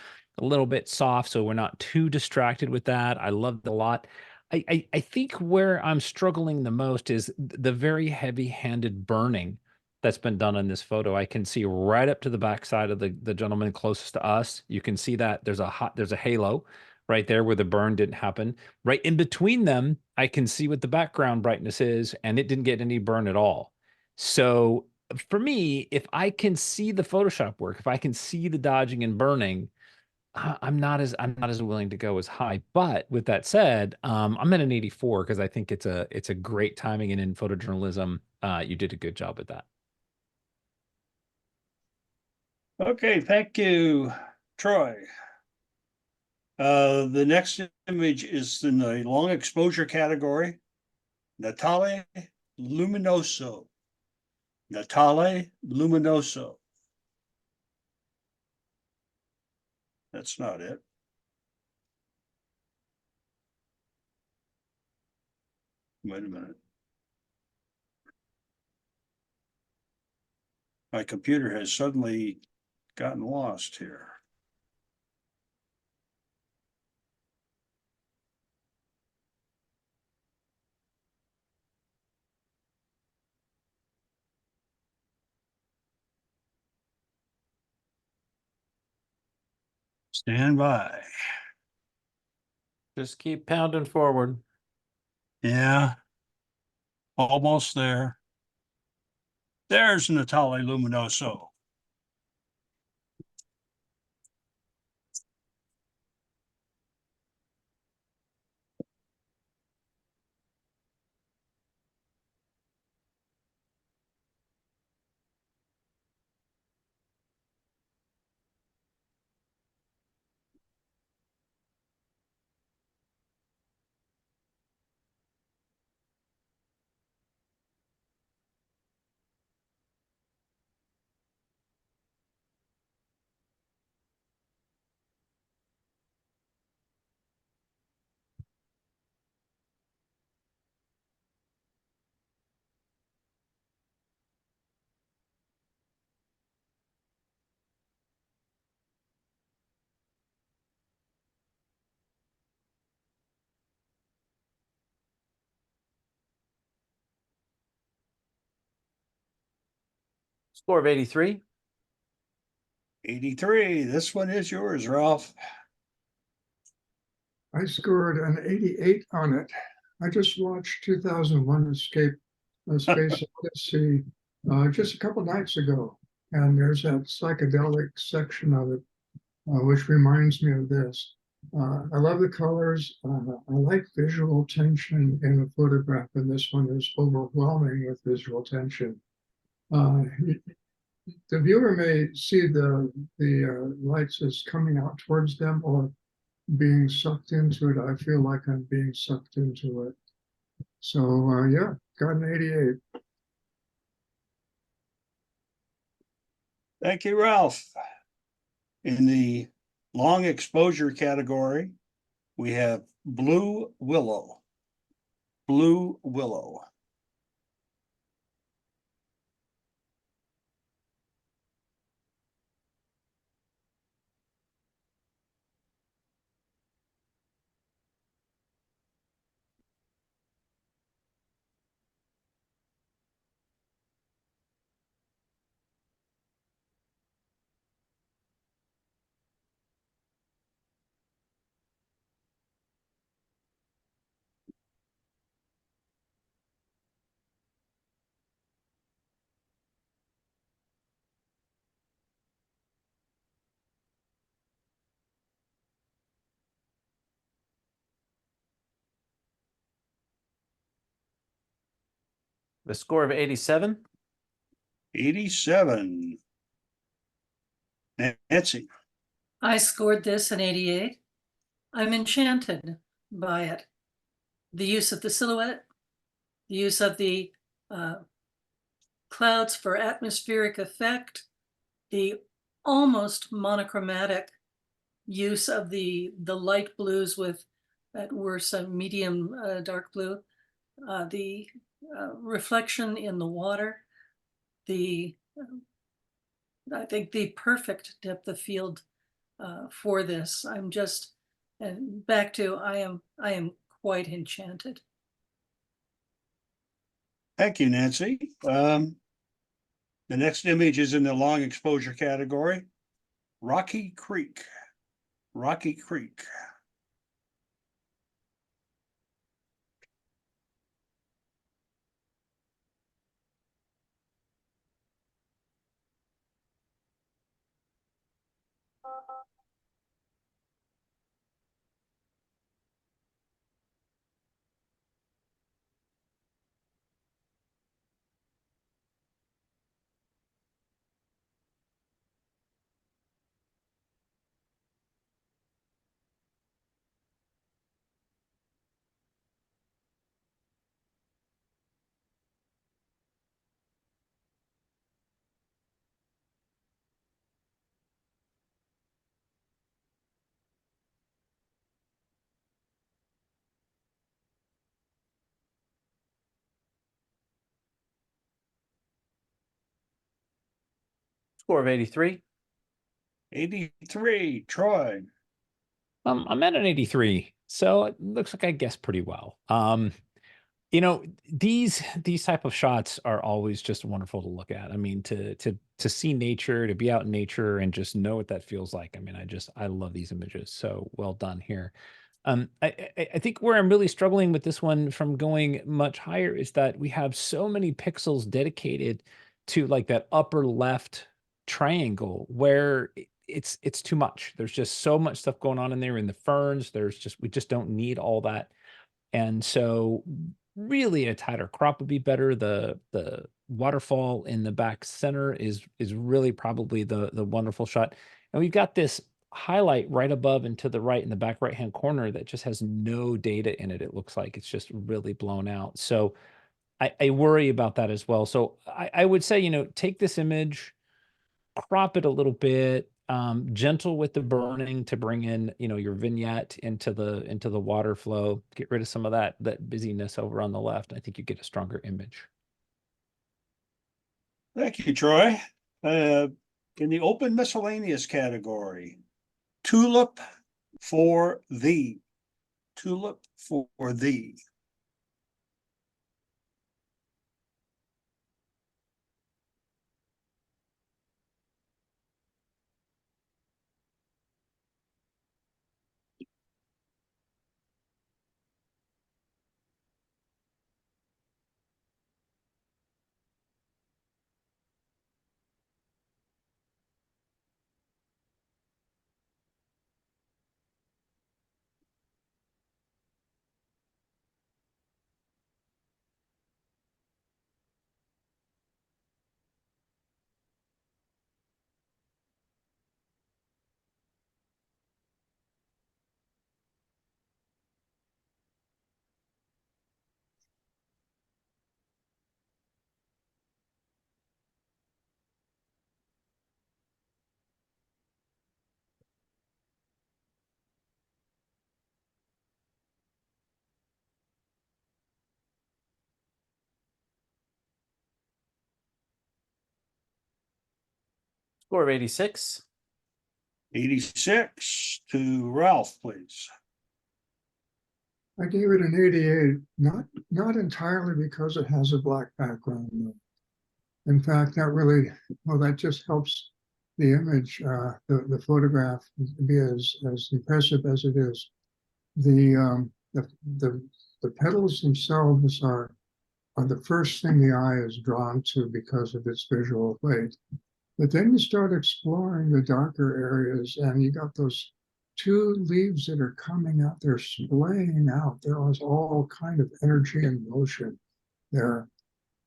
a little bit soft, so we're not too distracted with that. I loved it a lot. I think where I'm struggling the most is the very heavy-handed burning that's been done in this photo. I can see right up to the backside of the gentleman closest to us. You can see that there's a halo right there where the burn didn't happen. Right in between them, I can see what the background brightness is, and it didn't get any burn at all. So for me, if I can see the Photoshop work, if I can see the dodging and burning, I'm not as willing to go as high. But with that said, I'm at an 84 because I think it's a great timing, and in photojournalism, you did a good job with that. Okay, thank you, Troy. The next image is in the long exposure category. Natale Luminoso. Natale luminoso. That's not it. Wait a minute. My computer has suddenly gotten lost here. Stand by. Just keep pounding forward. Yeah. Almost there. There's Natale luminoso. Score of 83. 83. This one is yours, Ralph. I scored an 88 on it. I just watched 2001 Space Odyssey just a couple nights ago, and there's that psychedelic section of it, which reminds me of this. I love the colors. I like visual tension in a photograph, and this one is overwhelming with visual tension. The viewer may see the lights as coming out towards them or being sucked into it. I feel like I'm being sucked into it. So yeah, got an 88. Thank you, Ralph. In the long exposure category, we have blue willow. Blue willow. The score of 87. 87. Nancy. I scored this an 88. I'm enchanted by it. The use of the silhouette, the use of the clouds for atmospheric effect, the almost monochromatic use of the light blues with at worst a medium dark blue, the reflection in the water, the I think the perfect depth of field for this. I'm just, and back to I am quite enchanted. Thank you, Nancy. The next image is in the long exposure category. Rocky Creek. Rocky Creek. Score of 83. 83, Troy. I'm at an 83, so it looks like I guessed pretty well. These type of shots are always just wonderful to look at. I mean, to see nature, to be out in nature, and just know what that feels like. I mean, I love these images. So well done here. I think where I'm really struggling with this one from going much higher is that we have so many pixels dedicated to like that upper left triangle where it's too much. There's just so much stuff going on in there in the ferns. We just don't need all that. And so really a tighter crop would be better. The waterfall in the back center is really probably the wonderful shot. And we've got this highlight right above and to the right in the back right hand corner that just has no data in it. It looks like it's just really blown out. So I worry about that as well. So I would say, take this image, crop it a little bit, gentle with the burning to bring in, your vignette into the water flow, get rid of some of that busyness over on the left. I think you get a stronger image. Thank you, Troy. In the open miscellaneous category, tulip for thee. Tulip for thee. Score of 86. 86 to Ralph, please. I gave it an 88, not entirely because it has a black background, though. In fact, that just helps the image, the photograph be as impressive as it is. The petals themselves are the first thing the eye is drawn to because of its visual weight. But then you start exploring the darker areas, and you got those two leaves that are coming out. They're splaying out. There is all kind of energy and motion there.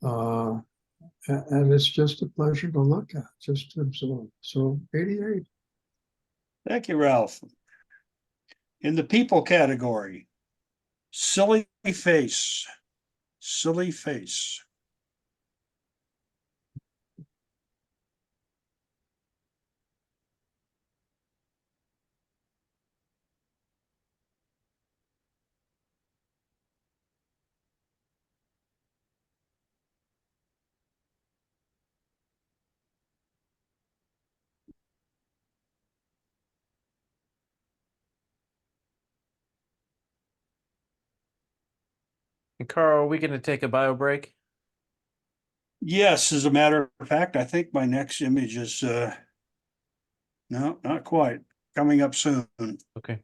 And it's just a pleasure to look at, just to absorb. So 88. Thank you, Ralph. In the people category, silly face. Silly face. And Carl, are we going to take a bio break? Yes, as a matter of fact, I think my next image is no, not quite. Coming up soon. Okay.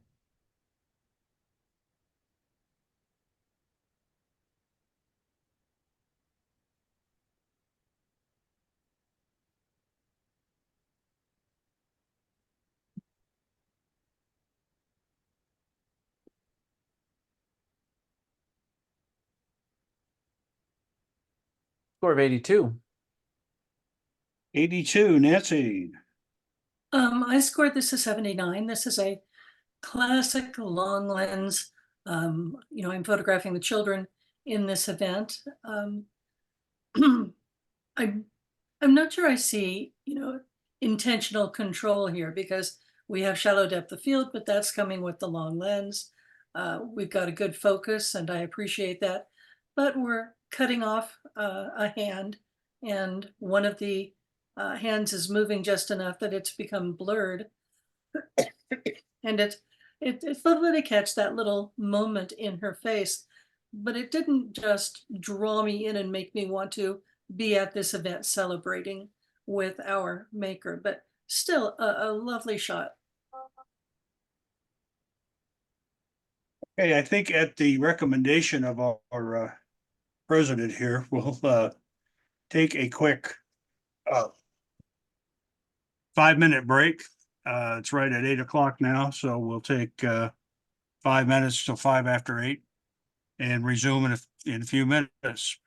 Score of 82. 82, Nancy. I scored this a 79. This is a classic long lens. I'm photographing the children in this event. I'm not sure I see, intentional control here because we have shallow depth of field, but that's coming with the long lens. We've got a good focus and I appreciate that, but we're cutting off a hand, and one of the hands is moving just enough that it's become blurred. And it's lovely to catch that little moment in her face, but it didn't just draw me in and make me want to be at this event celebrating with our maker, but still a lovely shot. Okay, I think at the recommendation of our president here, we'll take a quick 5-minute break. It's right at 8 o'clock now, so we'll take 5 minutes till 5 after 8 and resume in a few minutes.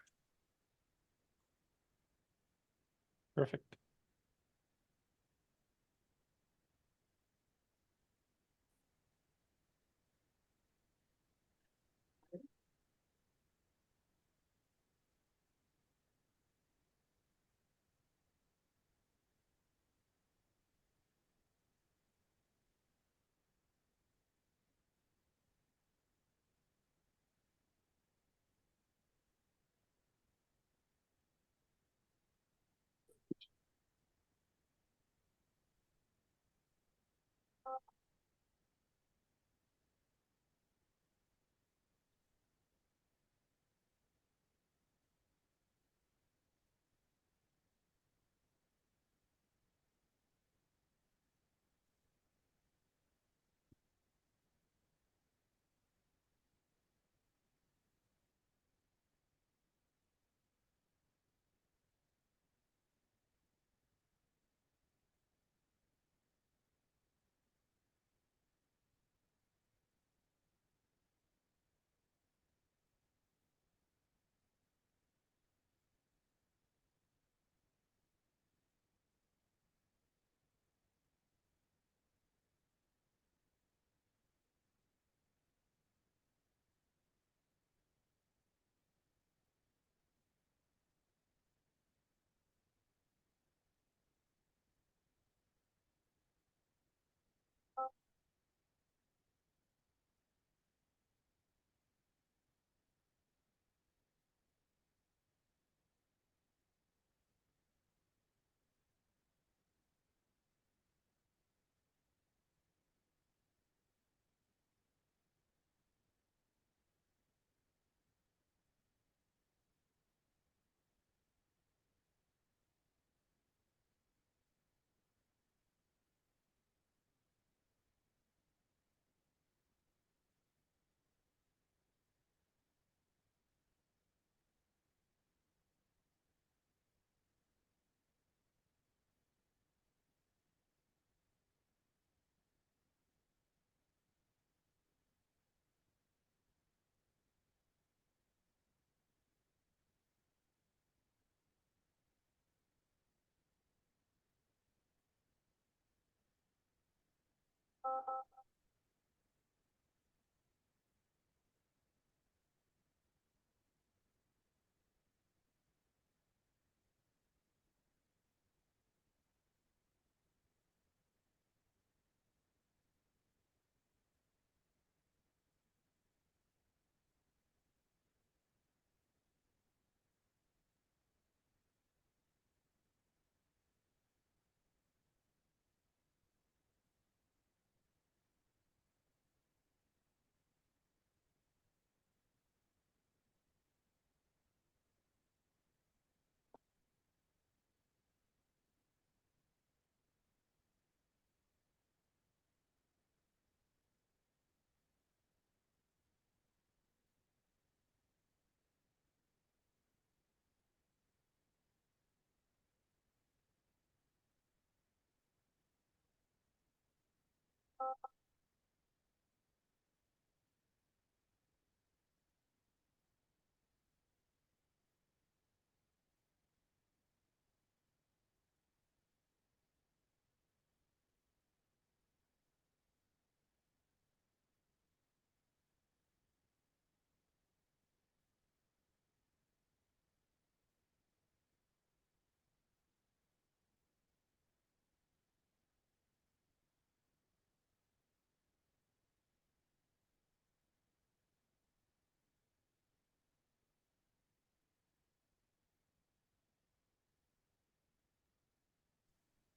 Perfect.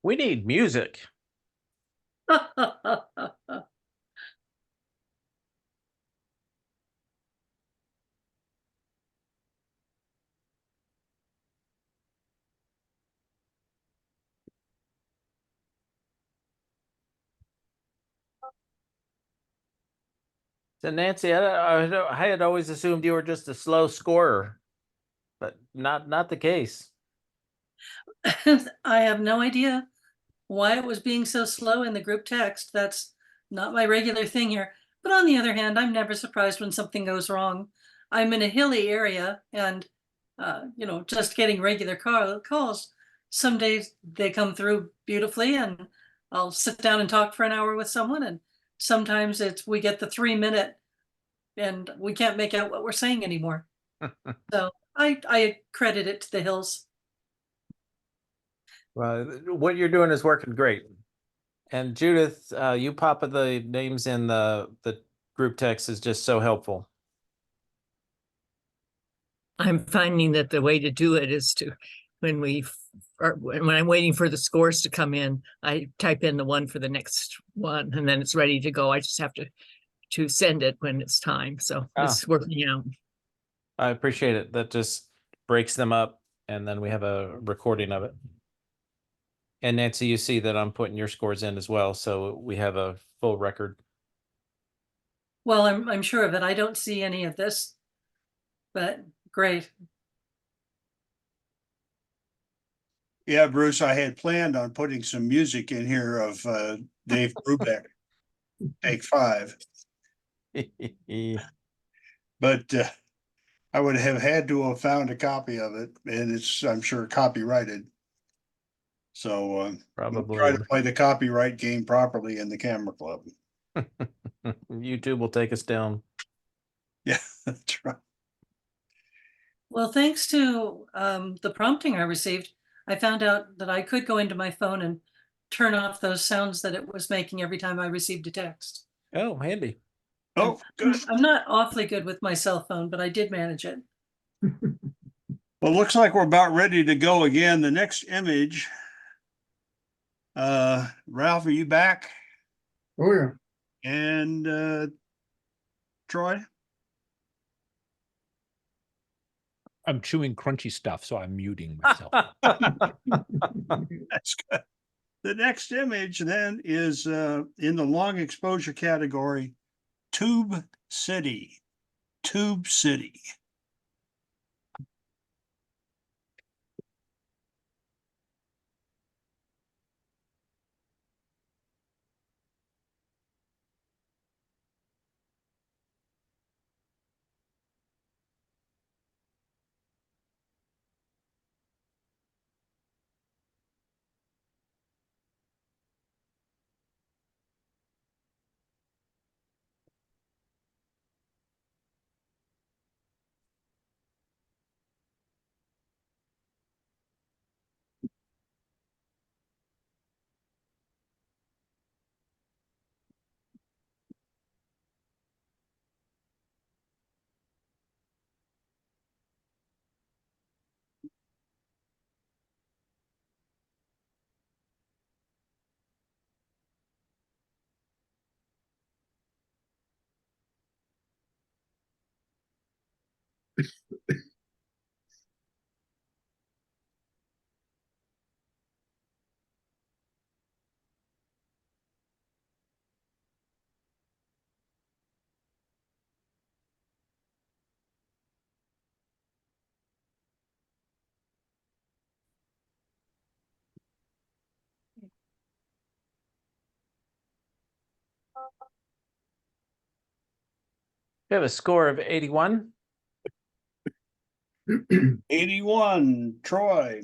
We need music. So Nancy, I had always assumed you were just a slow scorer, but not the case. I have no idea why it was being so slow in the group text. That's not my regular thing here. But on the other hand, I'm never surprised when something goes wrong. I'm in a hilly area and, just getting regular calls. Some days they come through beautifully and I'll sit down and talk for an hour with someone. And sometimes we get the 3 minute and we can't make out what we're saying anymore. So I credit it to the hills. Well, what you're doing is working great. And Judith, you popping the names in the group text is just so helpful. I'm finding that the way to do it is to, when I'm waiting for the scores to come in, I type in the one for the next one and then it's ready to go. I just have to send it when it's time. So it's working out. I appreciate it. That just breaks them up and then we have a recording of it. And Nancy, you see that I'm putting your scores in as well, so we have a full record. Well, I'm sure of it. I don't see any of this, but great. Yeah, Bruce, I had planned on putting some music in here of Dave Brubeck, Take 5, but I would have had to have found a copy of it, and it's, I'm sure, copyrighted. So we'll Probably. try to play the copyright game properly in the camera club. YouTube will take us down. Yeah, that's right. Well, thanks to the prompting I received, I found out that I could go into my phone and turn off those sounds that it was making every time I received a text. Oh, handy. Oh, good. I'm not awfully good with my cell phone, but I did manage it. Well, looks like we're about ready to go again. The next image. Ralph, are you back? Oh, yeah. And Troy? I'm chewing crunchy stuff, so I'm muting myself. That's good. The next image then is in the long exposure category, Tube City. Tube City. We have a score of 81. 81, Troy.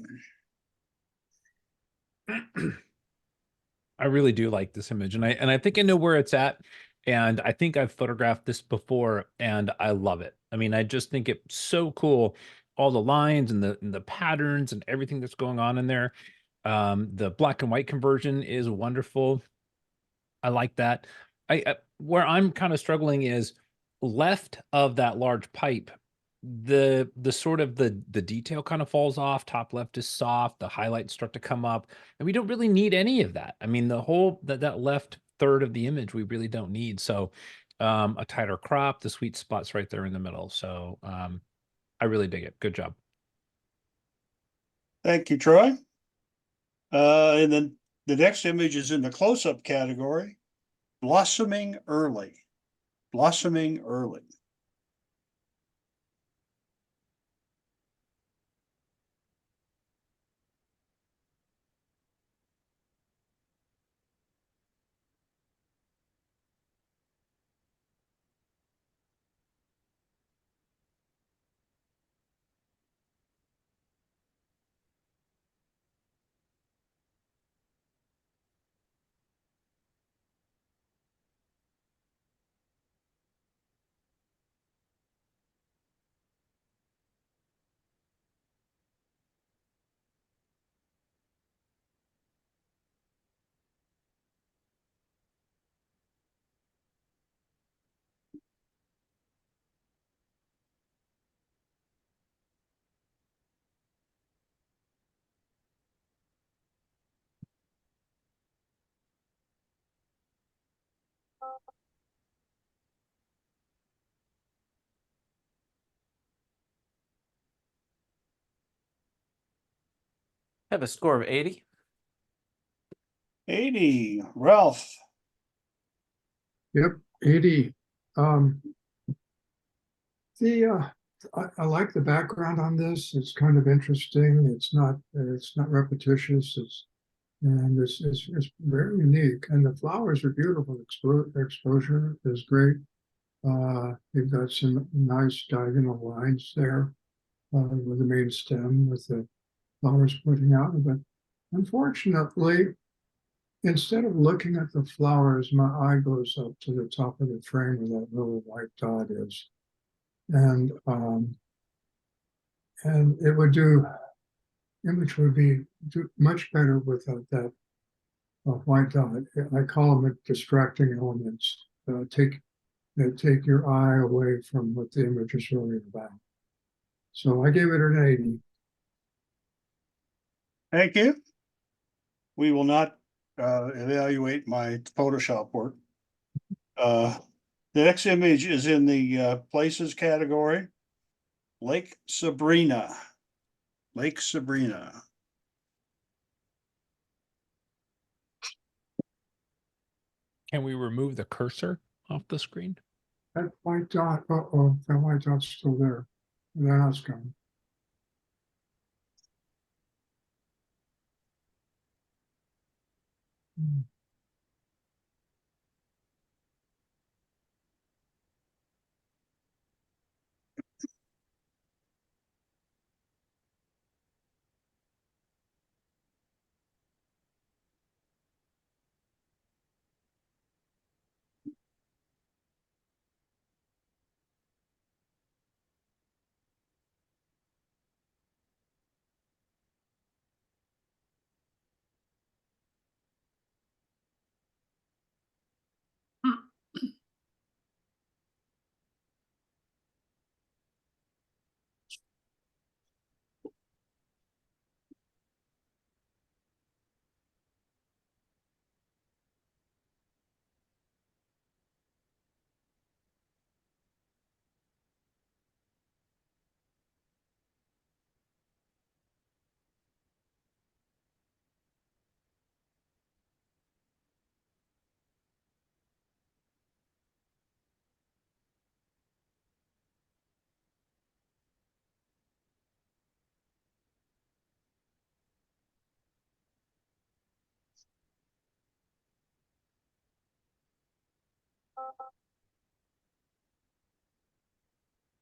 I really do like this image, and I think I know where it's at, and I think I've photographed this before, and I love it. I mean, I just think it's so cool, all the lines and the patterns and everything that's going on in there. The black and white conversion is wonderful. I like that. Where I'm kind of struggling is left of that large pipe. the sort of the detail kind of falls off. Top left is soft, the highlights start to come up, and we don't really need any of that. I mean, the whole that left third of the image we really don't need. So a tighter crop, the sweet spot's right there in the middle. So I really dig it. Good job. Thank you, Troy. And then the next image is in the close-up category, blossoming early. Blossoming early. I have a score of 80. 80, Ralph. Yep, 80. I like the background on this. It's kind of interesting. It's not repetitious. It's very unique. And the flowers are beautiful. Exposure is great. You've got some nice diagonal lines there with the main stem with the flowers putting out. But unfortunately, instead of looking at the flowers, my eye goes up to the top of the frame where that little white dot is. And it would image would be much better without that white dot. I call them distracting elements. Take your eye away from what the image is really about. So I gave it an 80. Thank you. We will not evaluate my Photoshop work. The next image is in the places category. Lake Sabrina. Lake Sabrina. Can we remove the cursor off the screen? That white dot, uh-oh, that white dot's still there. Then it's gone.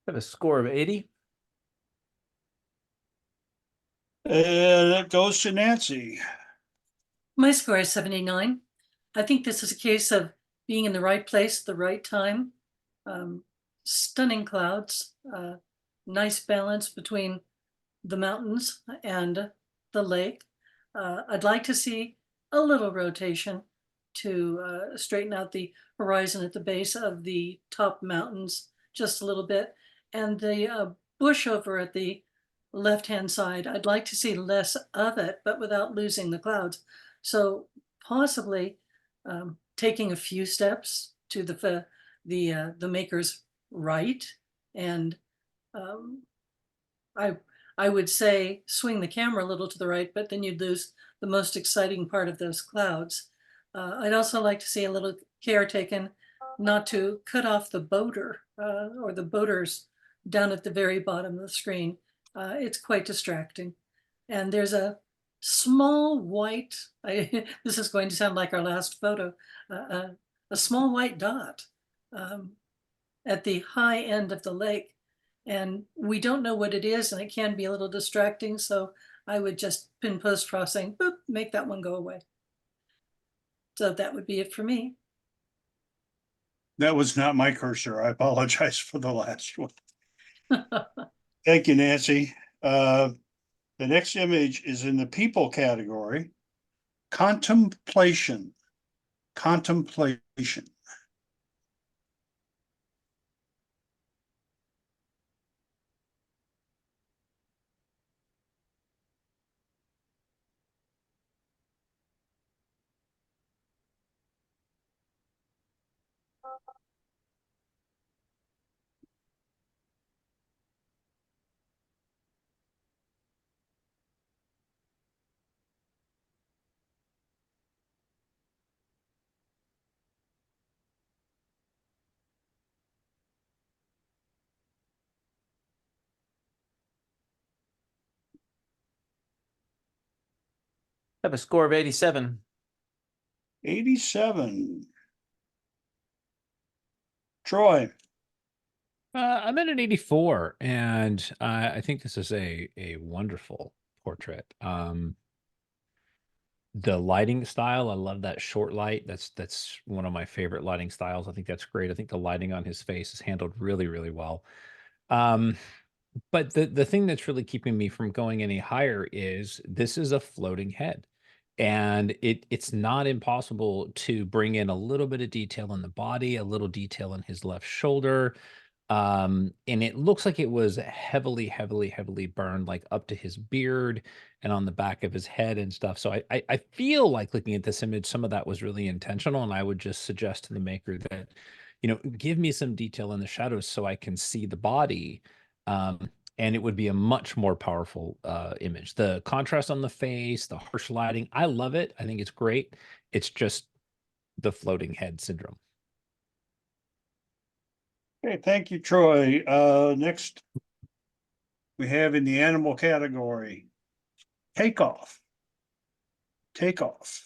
I have a score of 80. And it goes to Nancy. My score is 79. I think this is a case of being in the right place at the right time. Stunning clouds, nice balance between the mountains and the lake. I'd like to see a little rotation to straighten out the horizon at the base of the top mountains just a little bit. And the bush over at the left-hand side. I'd like to see less of it, but without losing the clouds. So possibly taking a few steps to the maker's right, and I would say swing the camera a little to the right, but then you'd lose the most exciting part of those clouds. I'd also like to see a little care taken not to cut off the boater or the boaters down at the very bottom of the screen. It's quite distracting. And there's a small white, this is going to sound like our last photo, a small white dot at the high end of the lake. And we don't know what it is, and it can be a little distracting. So I would just pin post-processing, boop, make that one go away. So that would be it for me. That was not my cursor. I apologize for the last one. Thank you, Nancy. The next image is in the people category. Contemplation. Contemplation. I have a score of 87. 87. Troy. I'm at an 84, and I think this is a wonderful portrait. The lighting style, I love that short light. That's one of my favorite lighting styles. I think that's great. I think the lighting on his face is handled really, really well. But the thing that's really keeping me from going any higher is this is a floating head. And it's not impossible to bring in a little bit of detail in the body, a little detail in his left shoulder. And it looks like it was heavily, heavily, heavily burned, like up to his beard and on the back of his head and stuff. So I feel like looking at this image, some of that was really intentional. And I would just suggest to the maker that, give me some detail in the shadows so I can see the body. And it would be a much more powerful image. The contrast on the face, the harsh lighting, I love it. I think it's great. It's just the floating head syndrome. Okay, thank you, Troy. Next, we have in the animal category, takeoff. Takeoff.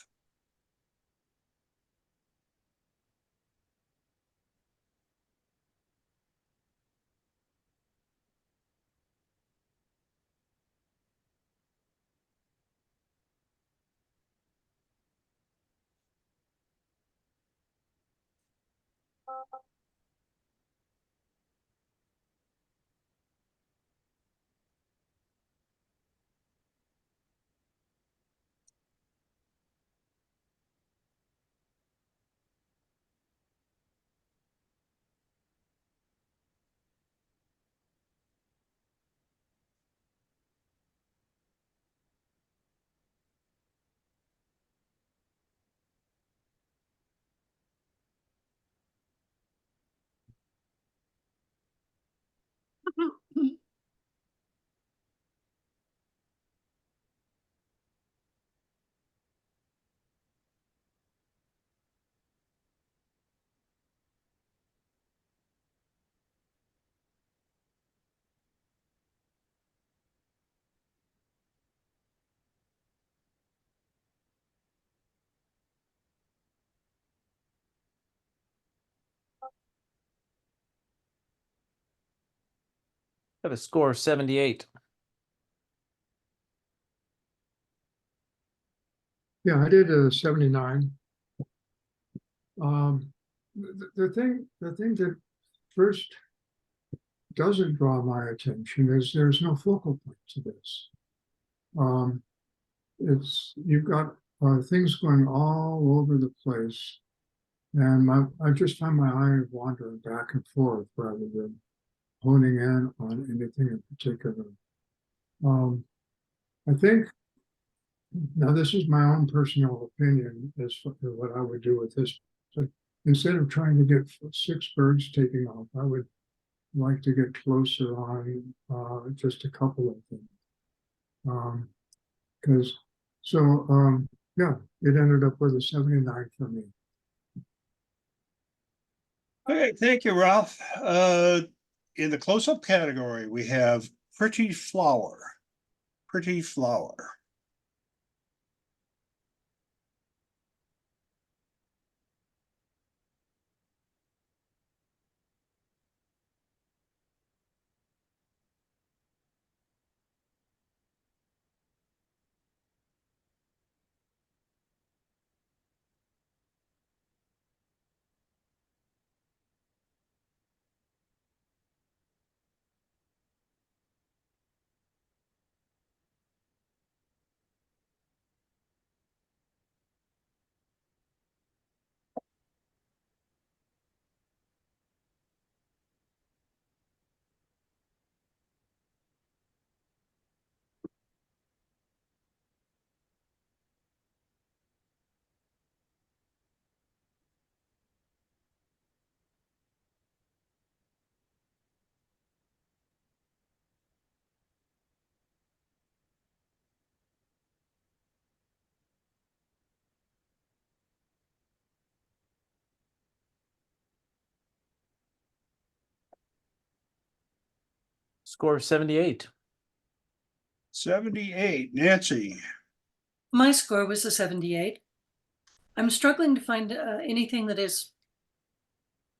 I have a score of 78. Yeah, I did a 79. The thing that first doesn't draw my attention is there's no focal point to this. You've got things going all over the place, and I just find my eye wandering back and forth rather than honing in on anything in particular. I think, now this is my own personal opinion as to what I would do with this. So instead of trying to get 6 birds taking off, I would like to get closer on just a couple of them. Because yeah, it ended up with a 79 for me. Okay, thank you, Ralph. In the close-up category, we have pretty flower. Pretty flower. Score of 78. 78, Nancy. My score was a 78. I'm struggling to find anything that is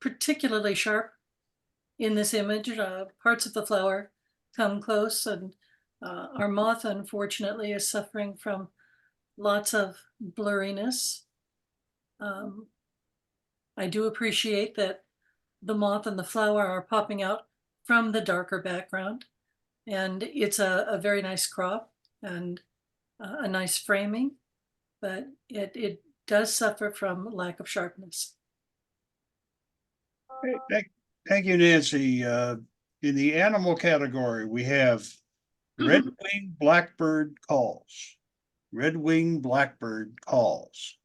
particularly sharp in this image. Parts of the flower come close, and our moth, unfortunately, is suffering from lots of blurriness. I do appreciate that the moth and the flower are popping out from the darker background, and it's a very nice crop and a nice framing, but it does suffer from lack of sharpness. Thank you, Nancy. In the animal category, we have red-winged blackbird calls. Red-winged blackbird calls.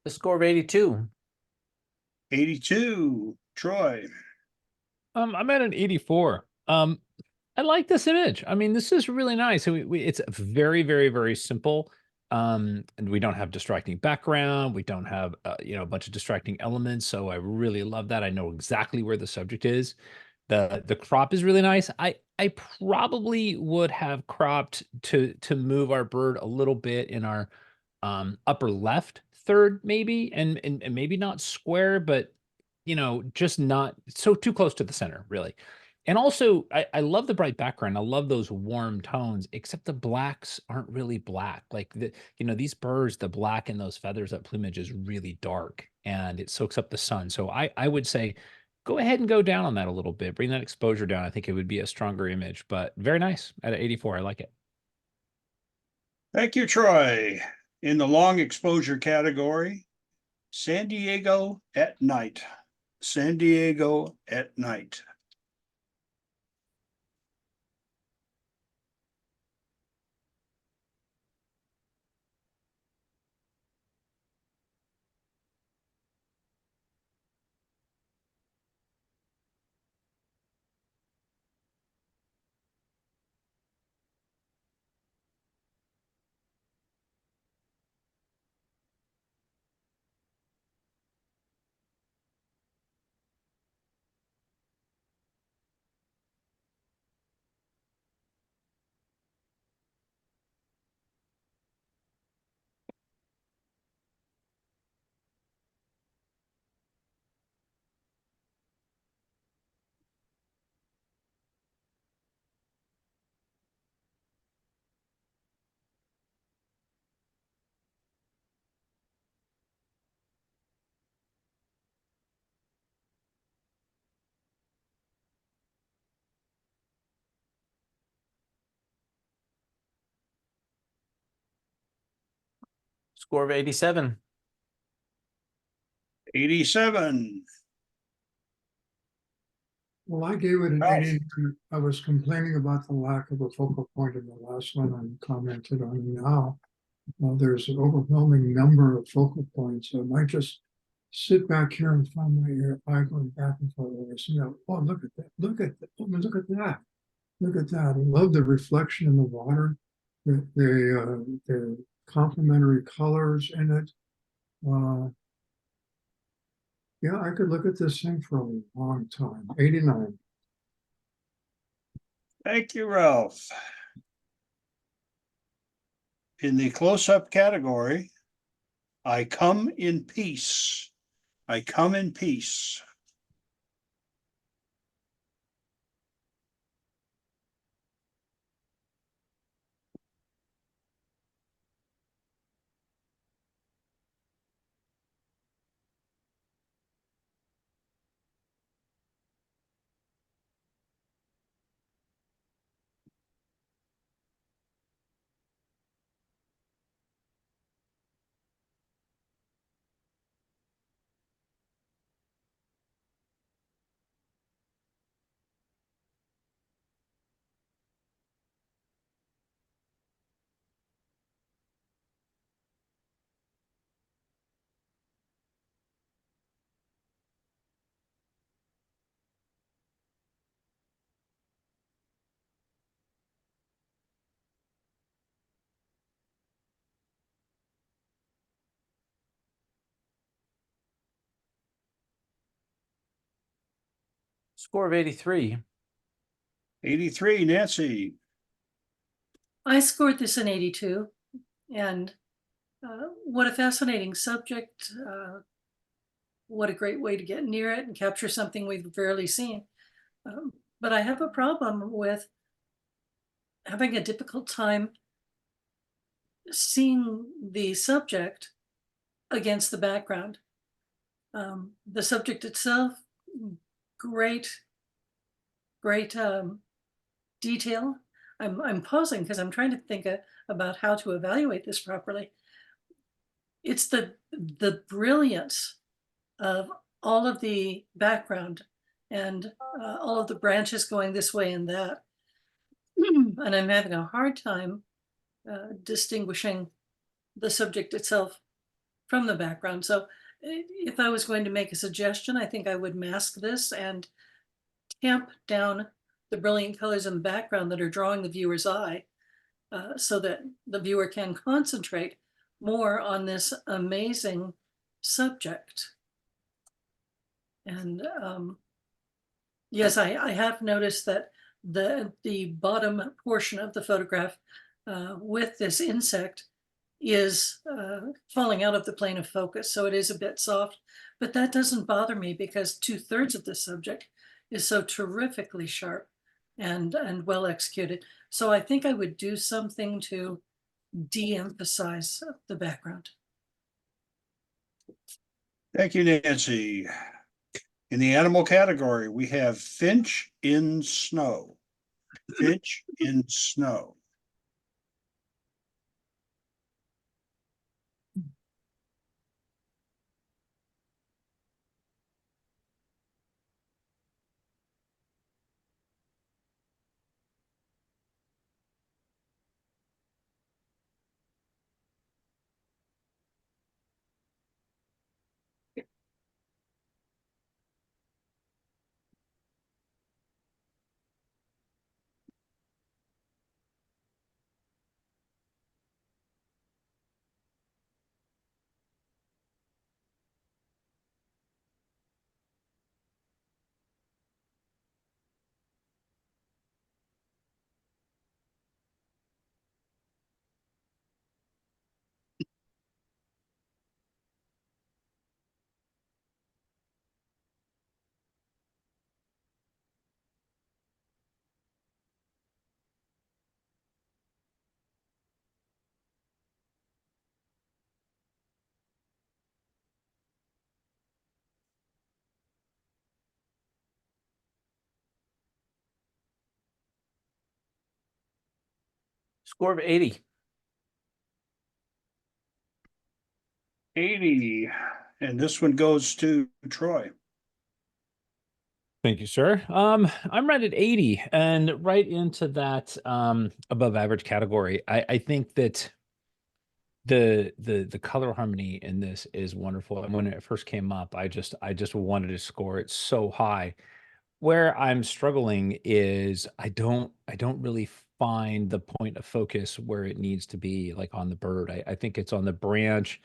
The score of 82. 82, Troy. I'm at an 84. I like this image. I mean, this is really nice. So it's very, very, very simple. And we don't have distracting background. We don't have, a bunch of distracting elements. So I really love that. I know exactly where the subject is. The crop is really nice. I probably would have cropped to move our bird a little bit in our upper left third, maybe, and maybe not square, but just not so too close to the center, really. And also, I love the bright background. I love those warm tones, except the blacks aren't really black. Like these birds, the black in those feathers, that plumage is really dark and it soaks up the sun. So I would say go ahead and go down on that a little bit. Bring that exposure down. I think it would be a stronger image, but very nice at 84. I like it. Thank you, Troy. In the long exposure category, San Diego at night. San Diego at night. Score of 87. 87. Well, I gave it an Ralph. 80. I was complaining about the lack of a focal point in the last one and commented on it now. Well, there's an overwhelming number of focal points. I might just sit back here and find my eye going back and forth. You know, oh, look at that. Look at that. Oh, look at that. Look at that. I love the reflection in the water, the complementary colors in it. Yeah, I could look at this thing for a long time. 89. Thank you, Ralph. In the close-up category, I come in peace. I come in peace. Score of 83. 83, Nancy. I scored this an 82, and what a fascinating subject. What a great way to get near it and capture something we've rarely seen. But I have a problem with having a difficult time seeing the subject against the background. The subject itself, great detail. I'm pausing because I'm trying to think about how to evaluate this properly. It's the brilliance of all of the background and all of the branches going this way and that. And I'm having a hard time distinguishing the subject itself from the background. So if I was going to make a suggestion, I think I would mask this and tamp down the brilliant colors in the background that are drawing the viewer's eye so that the viewer can concentrate more on this amazing subject. And yes, I have noticed that the bottom portion of the photograph with this insect is falling out of the plane of focus. So it is a bit soft, but that doesn't bother me because 2/3 of the subject is so terrifically sharp and well executed. So I think I would do something to de-emphasize the background. Thank you, Nancy. In the animal category, we have finch in snow. Finch in snow. Score of 80. 80, and this one goes to Troy. Thank you, sir. I'm right at 80 and right into that above average category. I think that the color harmony in this is wonderful. And when it first came up, I just wanted to score it so high. Where I'm struggling is I don't really find the point of focus where it needs to be, like on the bird. I think it's on the branch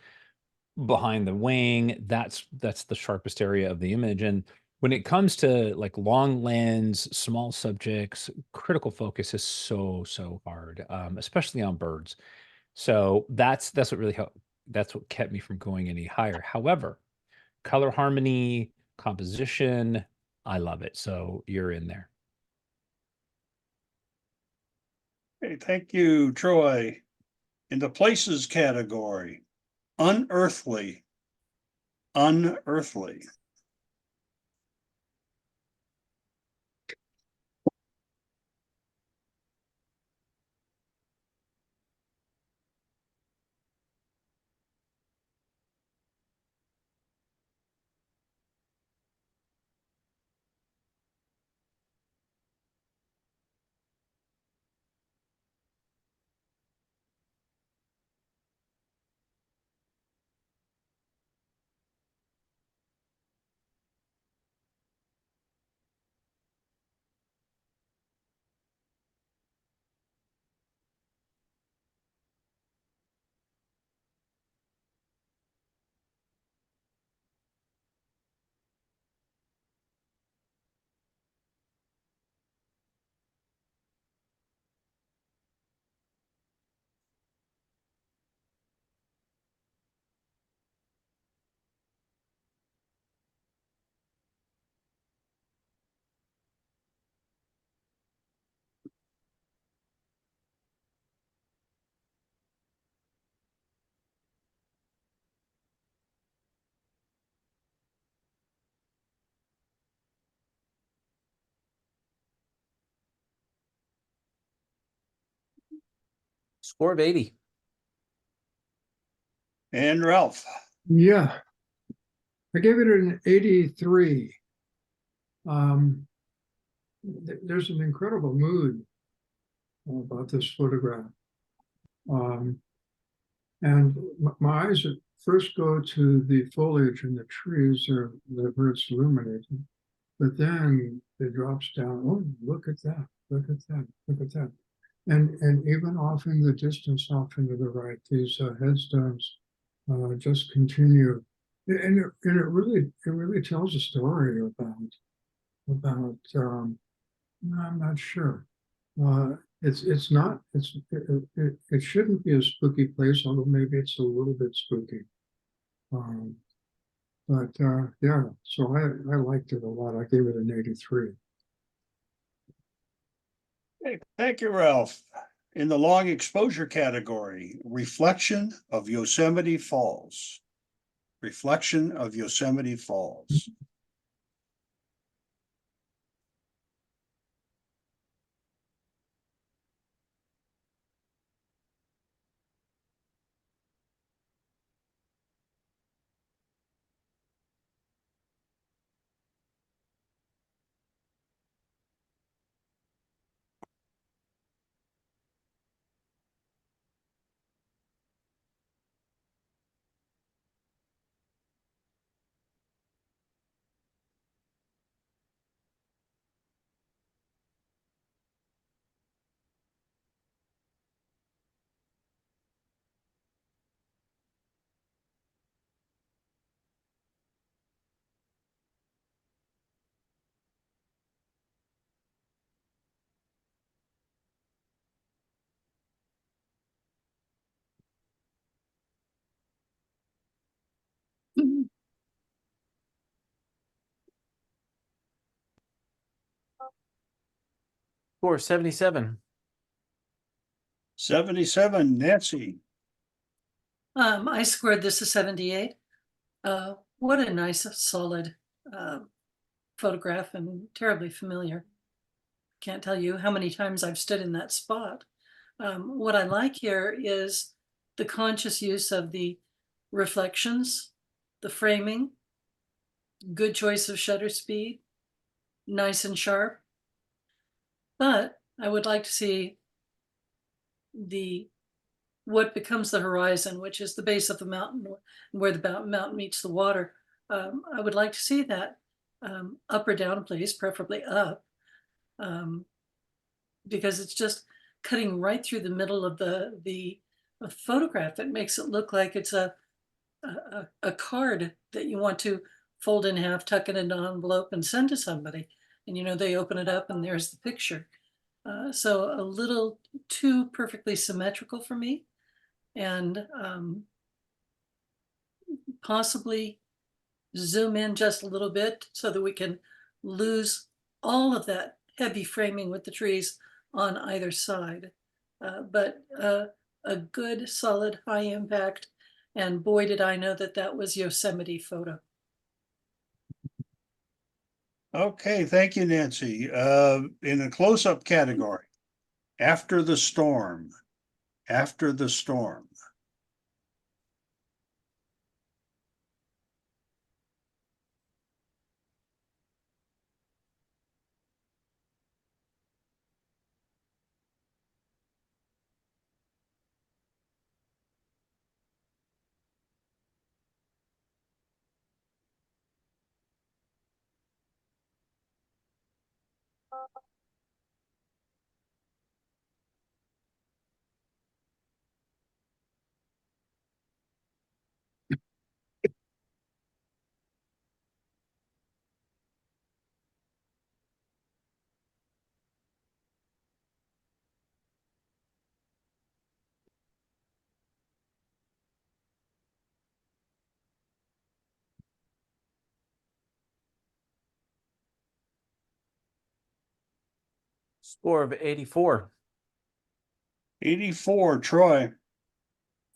behind the wing. That's the sharpest area of the image. And when it comes to like long lens, small subjects, critical focus is so hard, especially on birds. So that's what really helped. That's what kept me from going any higher. However, color harmony, composition, I love it. So you're in there. Okay, thank you, Troy. In the places category, unearthly. Unearthly. Score of 80. And Ralph. Yeah, I gave it an 83. There's an incredible mood about this photograph. And my eyes at first go to the foliage and the trees or where it's illuminating, but then it drops down. Oh, look at that! Look at that! Look at that! And even off in the distance, off into the right, these headstones just continue, and it really tells a story about I'm not sure. It's not it shouldn't be a spooky place, although maybe it's a little bit spooky. Um, but yeah, so I liked it a lot. I gave it an 83. Hey, thank you, Ralph. In the long exposure category, reflection of Yosemite Falls. Reflection of Yosemite Falls. Score 77. 77, Nancy. I scored this a 78. What a nice, solid photograph and terribly familiar. Can't tell you how many times I've stood in that spot. What I like here is the conscious use of the reflections, the framing, good choice of shutter speed, nice and sharp. But I would like to see the what becomes the horizon, which is the base of the mountain, where the mountain meets the water. I would like to see that up or down, please, preferably up, because it's just cutting right through the middle of the photograph. It makes it look like it's a card that you want to fold in half, tuck it in an envelope, and send to somebody. And they open it up, and there's the picture. So a little too perfectly symmetrical for me, and possibly zoom in just a little bit so that we can lose all of that heavy framing with the trees on either side. But a good, solid, high impact. And boy, did I know that that was Yosemite photo. Okay, thank you, Nancy. In the close-up category, after the storm, after the storm. Score of 84. 84, Troy.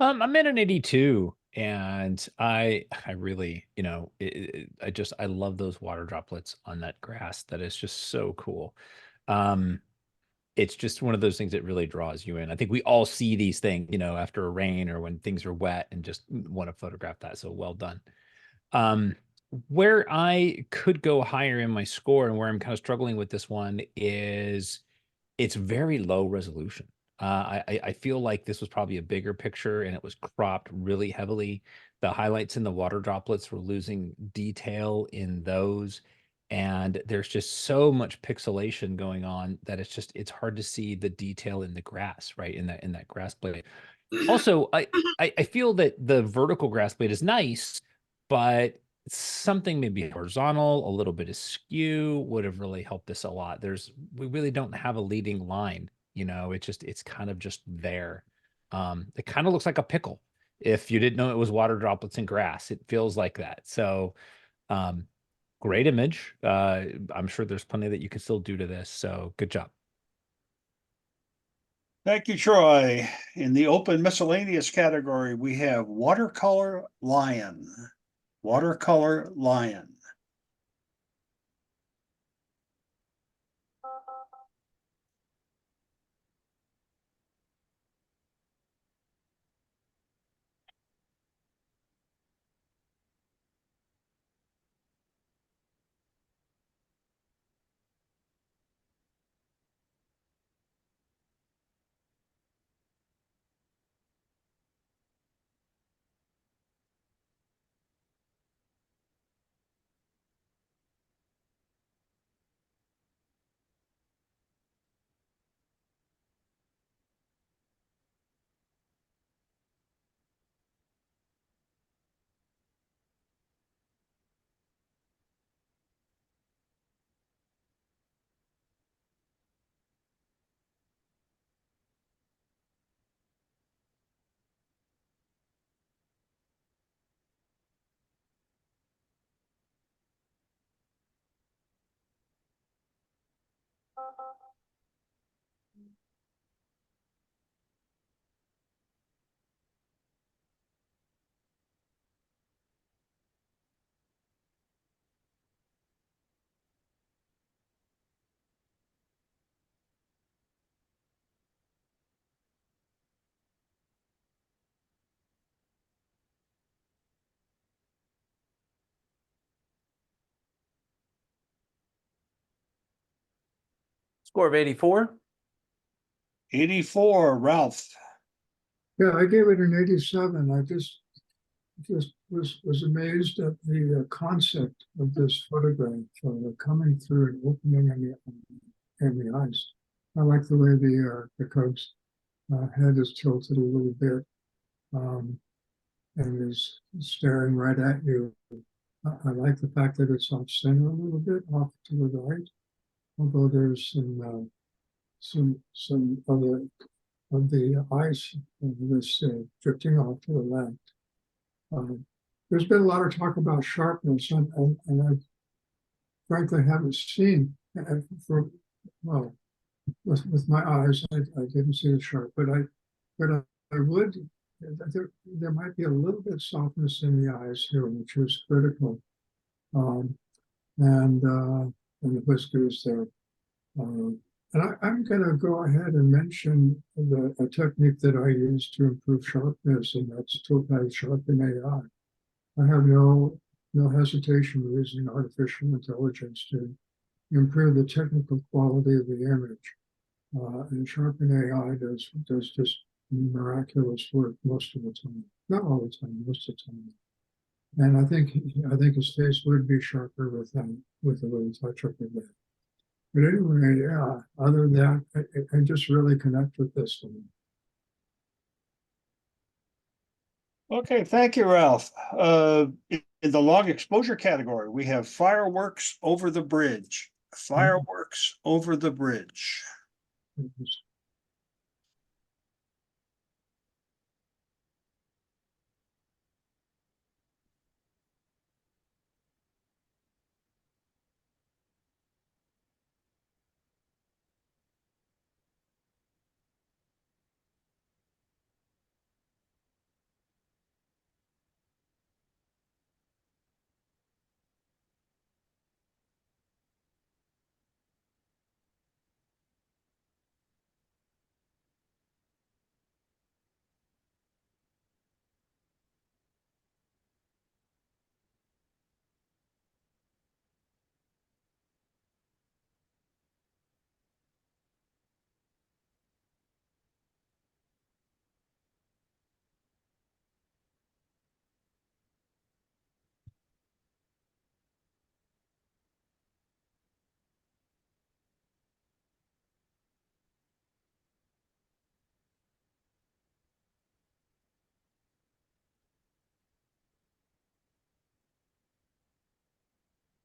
I'm at an 82, and I really, I love those water droplets on that grass. That is just so cool. It's just one of those things that really draws you in. I think we all see these things, after a rain or when things are wet, and just want to photograph that. So well done. Where I could go higher in my score, and where I'm kind of struggling with this one, is it's very low resolution. I feel like this was probably a bigger picture, and it was cropped really heavily. The highlights in the water droplets were losing detail in those, and there's just so much pixelation going on that it's hard to see the detail in the grass, right? In that grass blade. Also, I feel that the vertical grass blade is nice, but something maybe horizontal, a little bit askew would have really helped this a lot. We really don't have a leading line, it's kind of just there. It kind of looks like a pickle. If you didn't know it was water droplets in grass, it feels like that. So, great image. I'm sure there's plenty that you can still do to this. So good job. Thank you, Troy. In the open miscellaneous category, we have watercolor lion. Watercolor lion. Score of 84. 84, Ralph. Yeah, I gave it an 87. I just was amazed at the concept of this photograph coming through and opening in the eyes. I like the way the Cubs head is tilted a little bit and is staring right at you. I like the fact that it's off center a little bit, off to the right, although there's some of the ice of this drifting off to the left. There's been a lot of talk about sharpness, and I frankly haven't seen for well with my eyes. I didn't see the sharp, but I would. There might be a little bit softness in the eyes here, which is critical, um, and the whiskers there. I'm going to go ahead and mention a technique that I use to improve sharpness, and that's Topaz Sharpen AI. I have no hesitation using artificial intelligence to improve the technical quality of the image. And Sharpen AI does just miraculous work most of the time. Not all the time, most of the time. And I think his face would be sharper with a little touch up of that. But anyway, yeah, other than that, I just really connect with this one. Okay, thank you, Ralph. In the long exposure category, we have fireworks over the bridge. Fireworks over the bridge.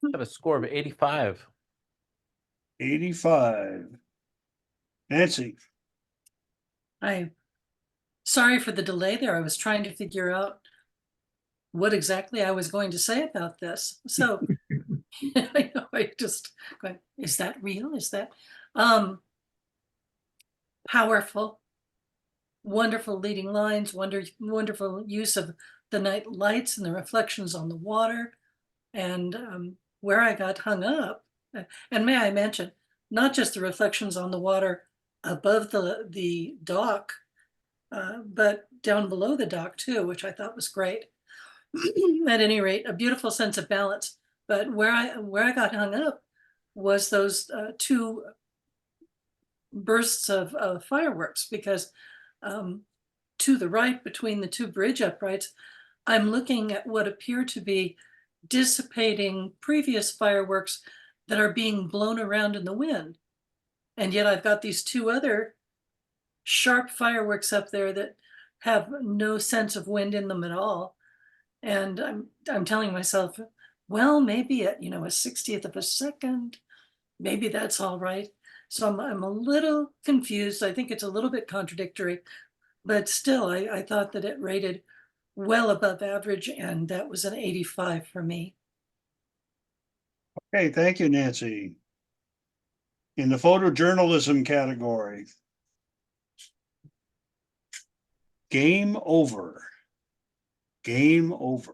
I have a score of 85. 85. Nancy. I'm sorry for the delay there. I was trying to figure out what exactly I was going to say about this. So I know I just going, is that real? Is that powerful? Wonderful leading lines, wonderful use of the night lights and the reflections on the water. And where I got hung up, and may I mention, not just the reflections on the water above the dock, but down below the dock too, which I thought was great. At any rate, a beautiful sense of balance. But where I got hung up was those two bursts of fireworks, because to the right between the two bridge uprights, I'm looking at what appear to be dissipating previous fireworks that are being blown around in the wind. And yet I've got these two other sharp fireworks up there that have no sense of wind in them at all. And I'm telling myself, well, maybe at, a 60th of a second, maybe that's all right. So I'm a little confused. I think it's a little bit contradictory, but still, I thought that it rated well above average, and that was an 85 for me. Okay, thank you, Nancy. In the photojournalism category, game over. Game over.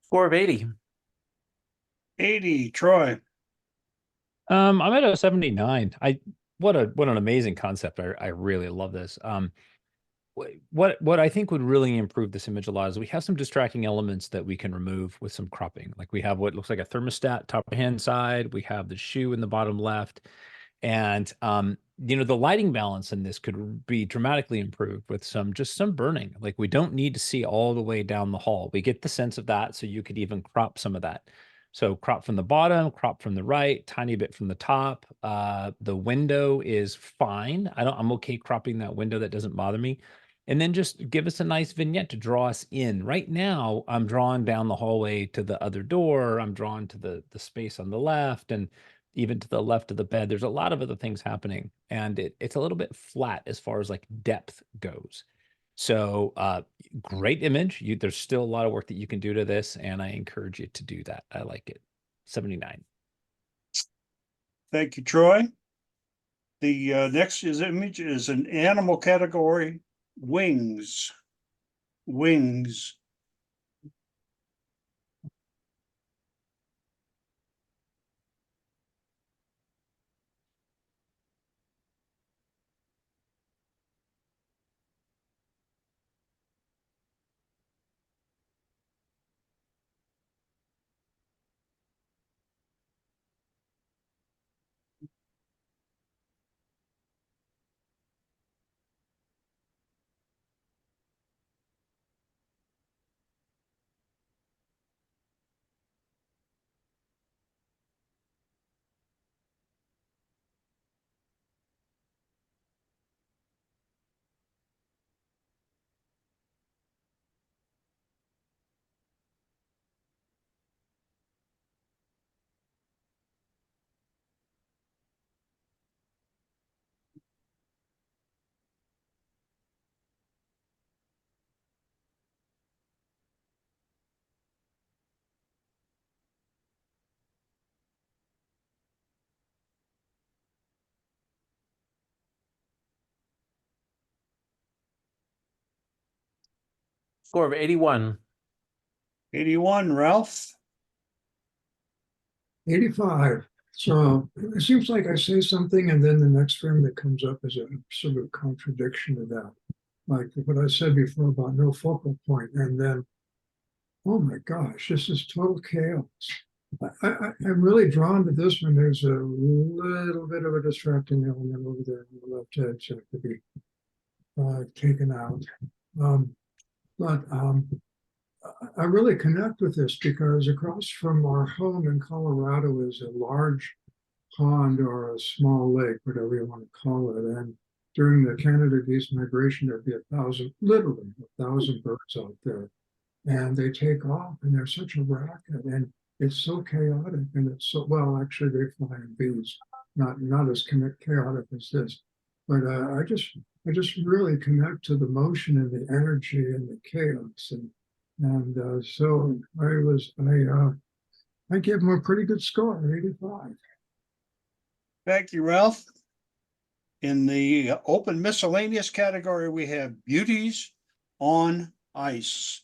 Score of 80. 80, Troy. I'm at a 79. What an amazing concept. I really love this. What I think would really improve this image a lot is we have some distracting elements that we can remove with some cropping. Like we have what looks like a thermostat top hand side. We have the shoe in the bottom left. And the lighting balance in this could be dramatically improved with some burning. Like we don't need to see all the way down the hall. We get the sense of that, so you could even crop some of that. So crop from the bottom, crop from the right, tiny bit from the top. The window is fine. I'm okay cropping that window. That doesn't bother me. And then just give us a nice vignette to draw us in. Right now, I'm drawn down the hallway to the other door. I'm drawn to the space on the left, and even to the left of the bed. There's a lot of other things happening, and it's a little bit flat as far as like depth goes. So great image. There's still a lot of work that you can do to this, and I encourage you to do that. I like it. 79. Thank you, Troy. The next image is an animal category, wings. Wings. Score of 81. 81, Ralph. 85. So it seems like I say something and then the next frame that comes up is a sort of contradiction to that. Like what I said before about no focal point, and then, oh my gosh, this is total chaos. I'm really drawn to this one. There's a little bit of a distracting element over there on the left edge that could be taken out. But I really connect with this because across from our home in Colorado is a large pond or a small lake, whatever you want to call it. And during the Canada geese migration, there'd be literally 1,000 birds out there. And they take off and they're such a racket and it's so chaotic and it's so, well, actually they fly in bees, not as chaotic as this. But I just really connect to the motion and the energy and the chaos. And so I give them a pretty good score, 85. Thank you, Ralph. In the open miscellaneous category, we have beauties on ice.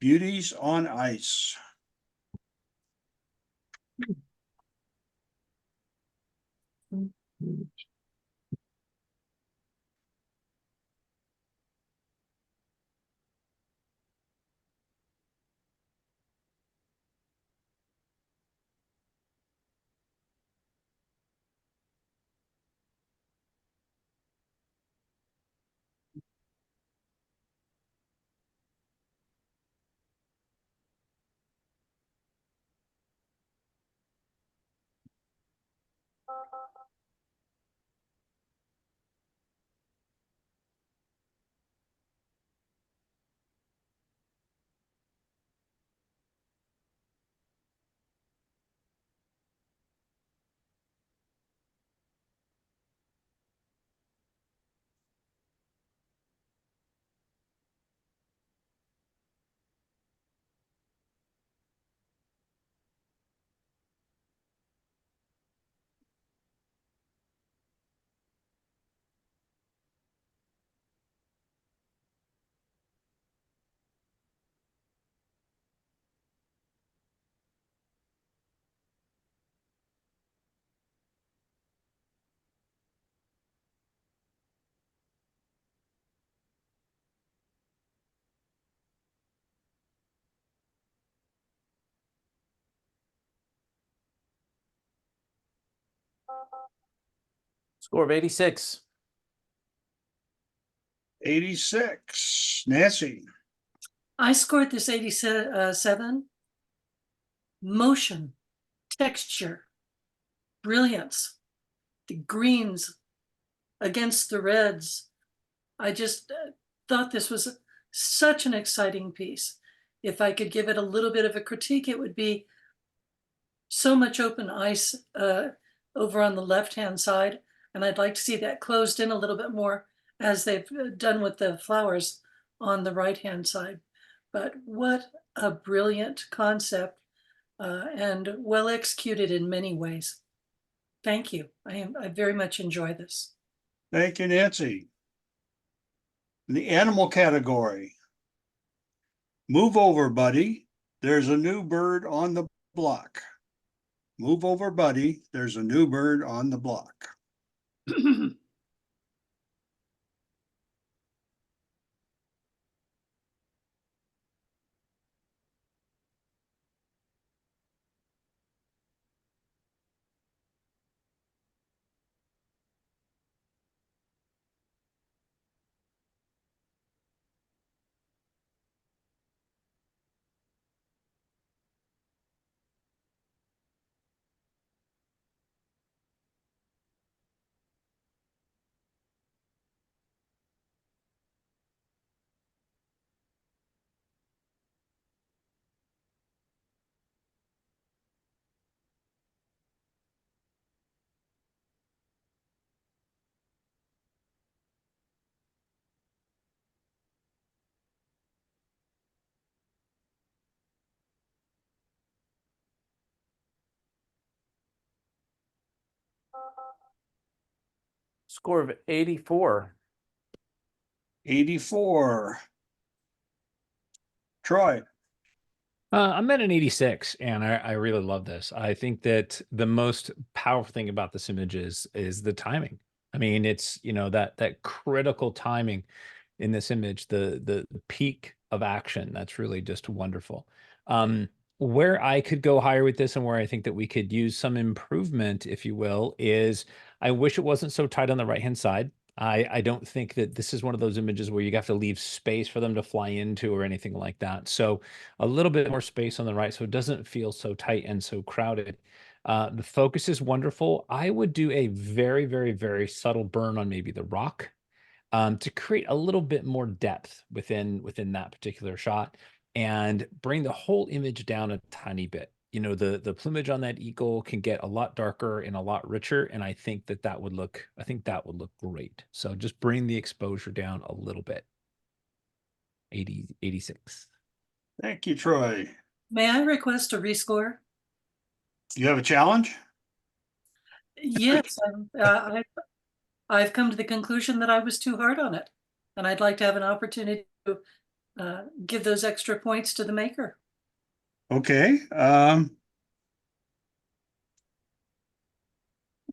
Beauties on ice. Score of 86. 86. Nancy. I scored this 87. Motion, texture, brilliance, the greens against the reds. I just thought this was such an exciting piece. If I could give it a little bit of a critique, it would be so much open ice over on the left-hand side. And I'd like to see that closed in a little bit more as they've done with the flowers on the right-hand side. But what a brilliant concept and well executed in many ways. Thank you. I very much enjoy this. Thank you, Nancy. In the animal category, move over, buddy. There's a new bird on the block. Move over, buddy. There's a new bird on the block. Score of 84. 84. Troy. I'm at an 86, and I really love this. I think that the most powerful thing about this image is the timing. I mean, it's that critical timing in this image, the peak of action. That's really just wonderful. Where I could go higher with this, and where I think that we could use some improvement, if you will, is I wish it wasn't so tight on the right hand side. I don't think that this is one of those images where you have to leave space for them to fly into or anything like that. So a little bit more space on the right so it doesn't feel so tight and so crowded. The focus is wonderful. I would do a very, very, very subtle burn on maybe the rock to create a little bit more depth within that particular shot and bring the whole image down a tiny bit. The plumage on that eagle can get a lot darker and a lot richer, and I think that would look great. So just bring the exposure down a little bit. 86. Thank you, Troy. May I request a rescore? You have a challenge? Yes, I've come to the conclusion that I was too hard on it, and I'd like to have an opportunity to give those extra points to the maker. Okay.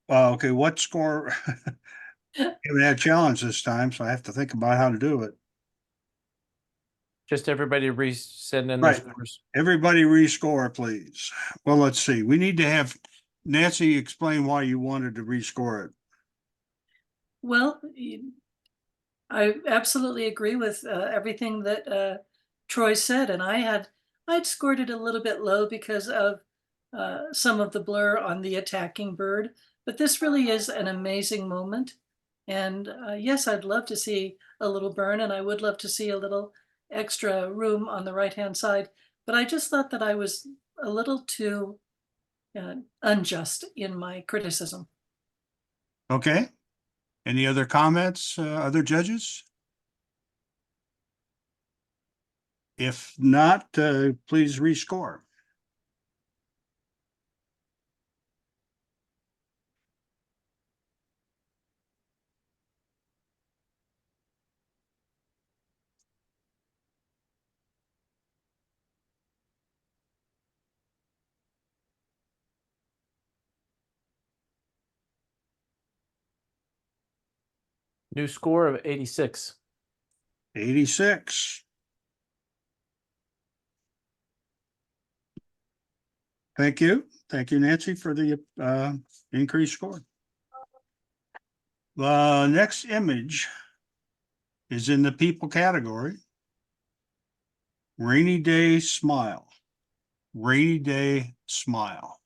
Okay, what score? Haven't had a challenge this time, so I have to think about how to do it. Just everybody send in Right. their scores. Everybody rescore, please. Well, let's see. We need to have Nancy explain why you wanted to rescore it. Well, I absolutely agree with everything that Troy said, and I'd scored it a little bit low because of some of the blur on the attacking bird. But this really is an amazing moment, and yes, I'd love to see a little burn, and I would love to see a little extra room on the right-hand side. But I just thought that I was a little too unjust in my criticism. Okay. Any other comments, other judges? If not, please rescore. New score of 86. 86. Thank you. Thank you, Nancy, for the increased score. The next image is in the people category. Rainy day smile. Rainy day smile.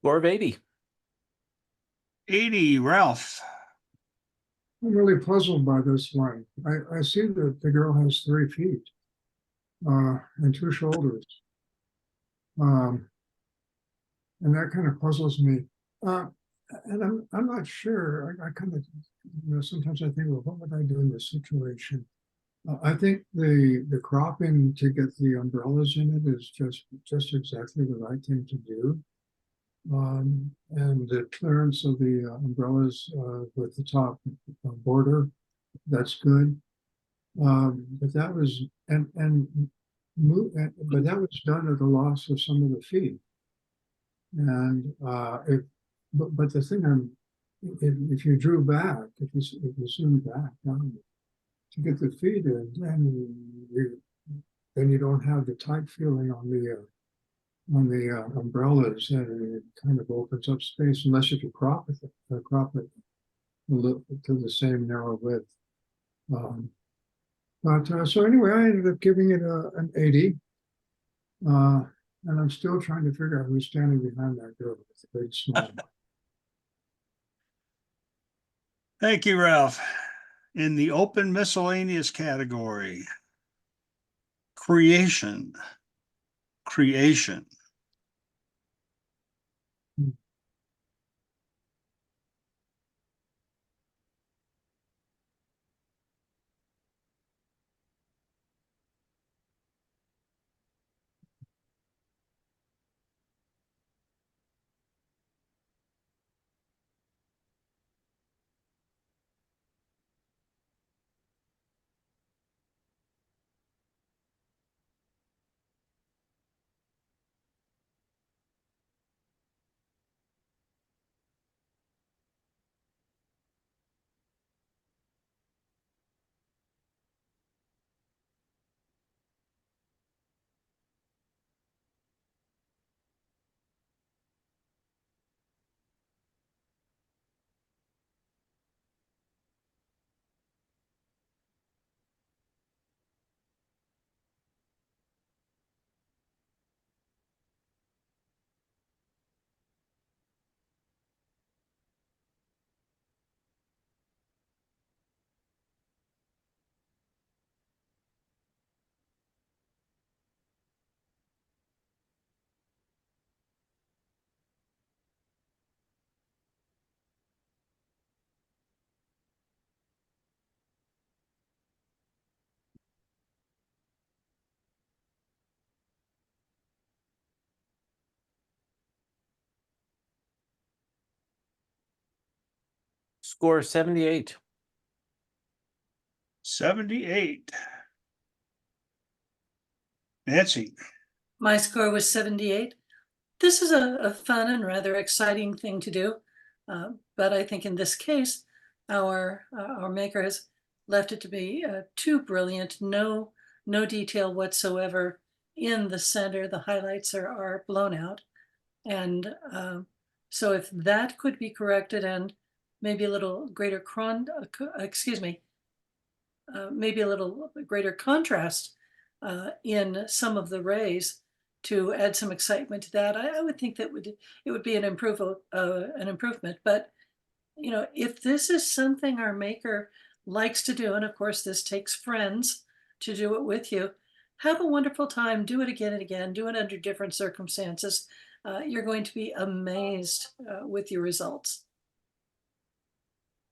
Score of 80. 80, Ralph. I'm really puzzled by this one. I see that the girl has 3 feet and 2 shoulders. And that kind of puzzles me. And I'm not sure. I kind of, sometimes I think, well, what would I do in this situation? I think the cropping to get the umbrellas in it is just exactly the right thing to do. And the clearance of the umbrellas with the top border, that's good. But that was but that was done at the loss of some of the feet. And but the thing if you drew back, if you zoomed back down to get the feet in, then you don't have the tight feeling on the umbrellas, and it kind of opens up space unless if you crop it to the same narrow width. But so anyway, I ended up giving it an 80. And I'm still trying to figure out who's standing behind that girl with the big smile. Thank you, Ralph. In the open miscellaneous category, creation. Creation. Score 78. 78. Nancy, My score was 78. This is a fun and rather exciting thing to do. But I think in this case, our maker has left it to be too brilliant. No detail whatsoever in the center. The highlights are blown out. And so if that could be corrected and maybe a little greater maybe a little greater contrast in some of the rays to add some excitement to that, I would think that it would be an improvement. But you know, if this is something our maker likes to do, and of course this takes friends to do it with you, have a wonderful time. Do it again and again. Do it under different circumstances. You're going to be amazed with your results.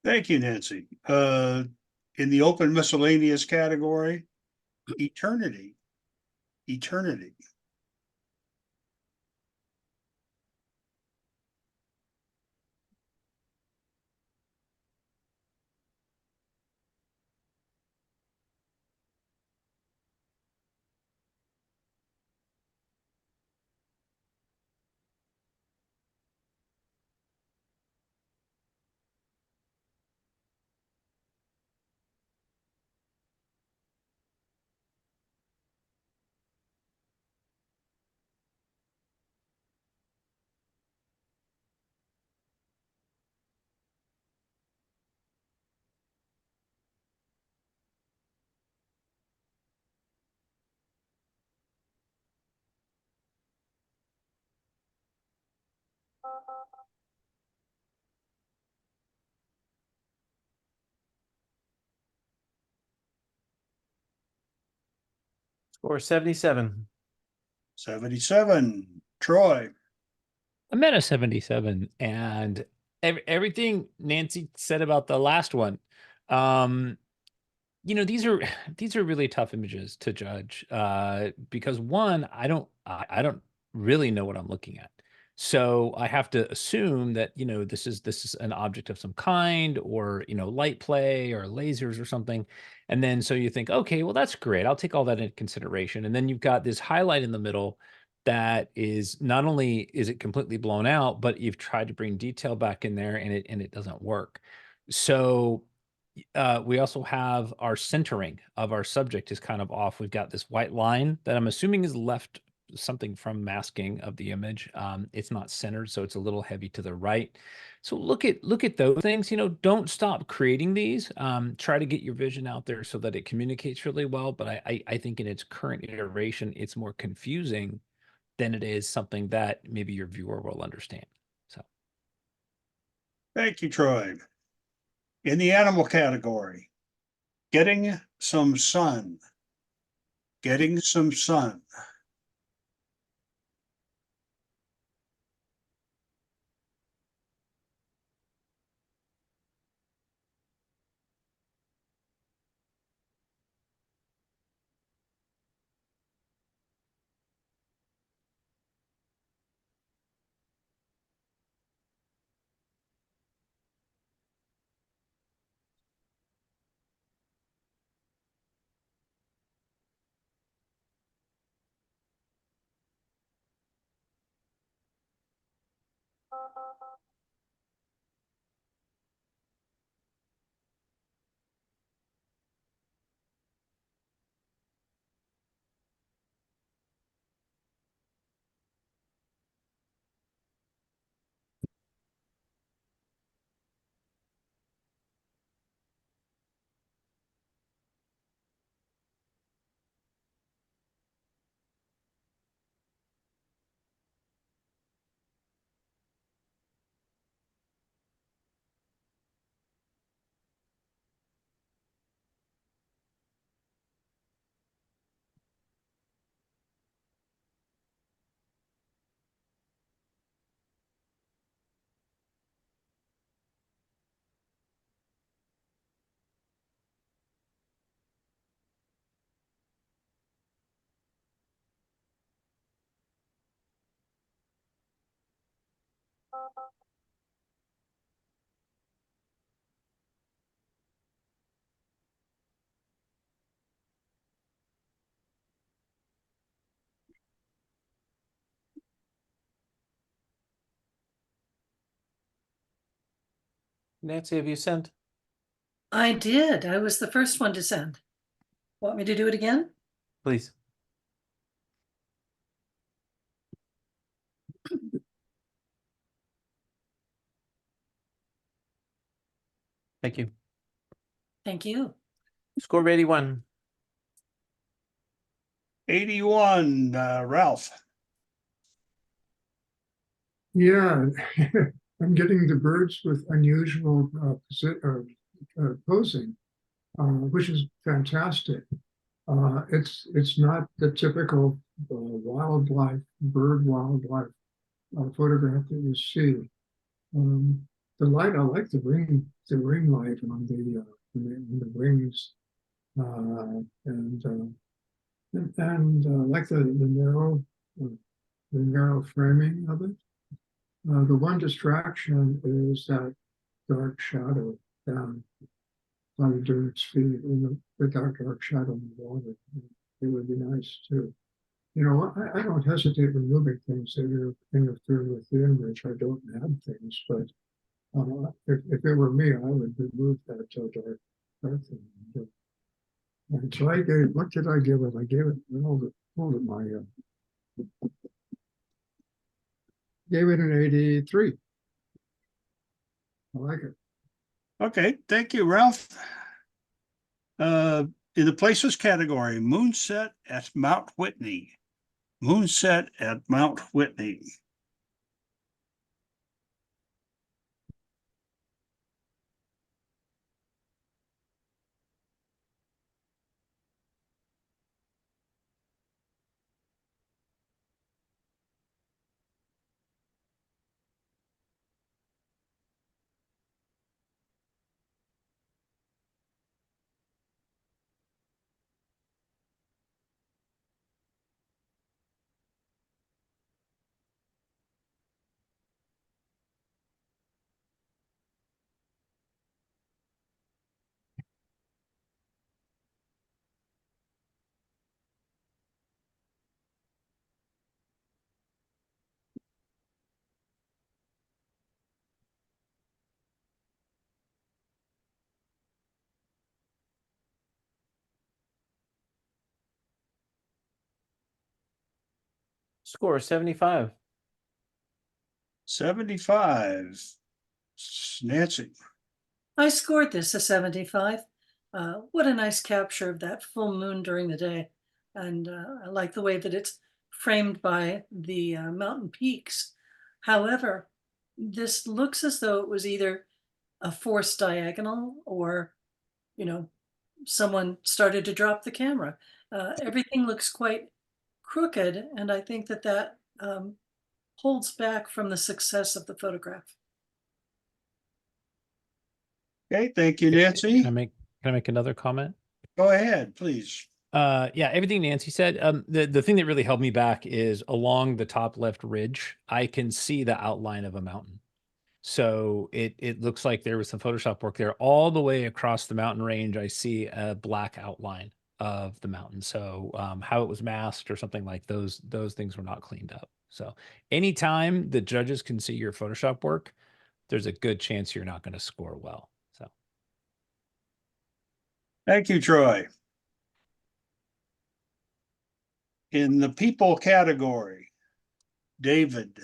thank you, Nancy. In the open miscellaneous category, eternity. Eternity. Score 77. 77. Troy, I'm at a 77, and everything Nancy said about the last one. Um, you know, these are really tough images to judge because one, I don't really know what I'm looking at. So I have to assume that, you know, this is an object of some kind, or, you know, light play or lasers or something. And then so you think, okay, well, that's great. I'll take all that into consideration. And then you've got this highlight in the middle that is, not only is it completely blown out, but you've tried to bring detail back in there, and it doesn't work. So we also have our centering of our subject is kind of off. We've got this white line that I'm assuming is left something from masking of the image. It's not centered, so it's a little heavy to the right. So look at those things. You know, don't stop creating these. Try to get your vision out there so that it communicates really well. But I think in its current iteration, it's more confusing than it is something that maybe your viewer will understand. So thank you, Troy. In the animal category, getting some sun. Getting some sun. Nancy, have you sent? I did. I was the first one to send. Want me to do it again? Please. Thank you. Thank you. Score of 81. 81, Ralph. Yeah, I'm getting the birds with unusual posing, which is fantastic. It's not the typical wildlife photograph that you see. The light, I like the ring light on the wings, and like the narrow framing of it. The one distraction is that dark shadow down on the dude's feet in the dark shadow in the water. It would be nice too. You know, I don't hesitate removing things that interfere with the image. I don't add things, but if it were me, I would remove that dark thing. And so I gave, what did I give it? I gave it, hold it my, gave it an 83. I like it. Okay, thank you, Ralph. In the places category, Moonset at Mount Whitney. Moonset at Mount Whitney. Score 75. 75. Nancy. I scored this a 75. What a nice capture of that full moon during the day. And I like the way that it's framed by the mountain peaks. However, this looks as though it was either a forced diagonal or, someone started to drop the camera. Everything looks quite crooked, and I think that holds back from the success of the photograph. Okay, thank you, Nancy. Can I make another comment? Go ahead, please. Yeah, everything Nancy said. The thing that really held me back is along the top left ridge, I can see the outline of a mountain. So it looks like there was some Photoshop work there. All the way across the mountain range, I see a black outline of the mountain. So how it was masked or something like those things were not cleaned up. So anytime the judges can see your Photoshop work, there's a good chance you're not going to score well. So Thank you, Troy. In the people category, David.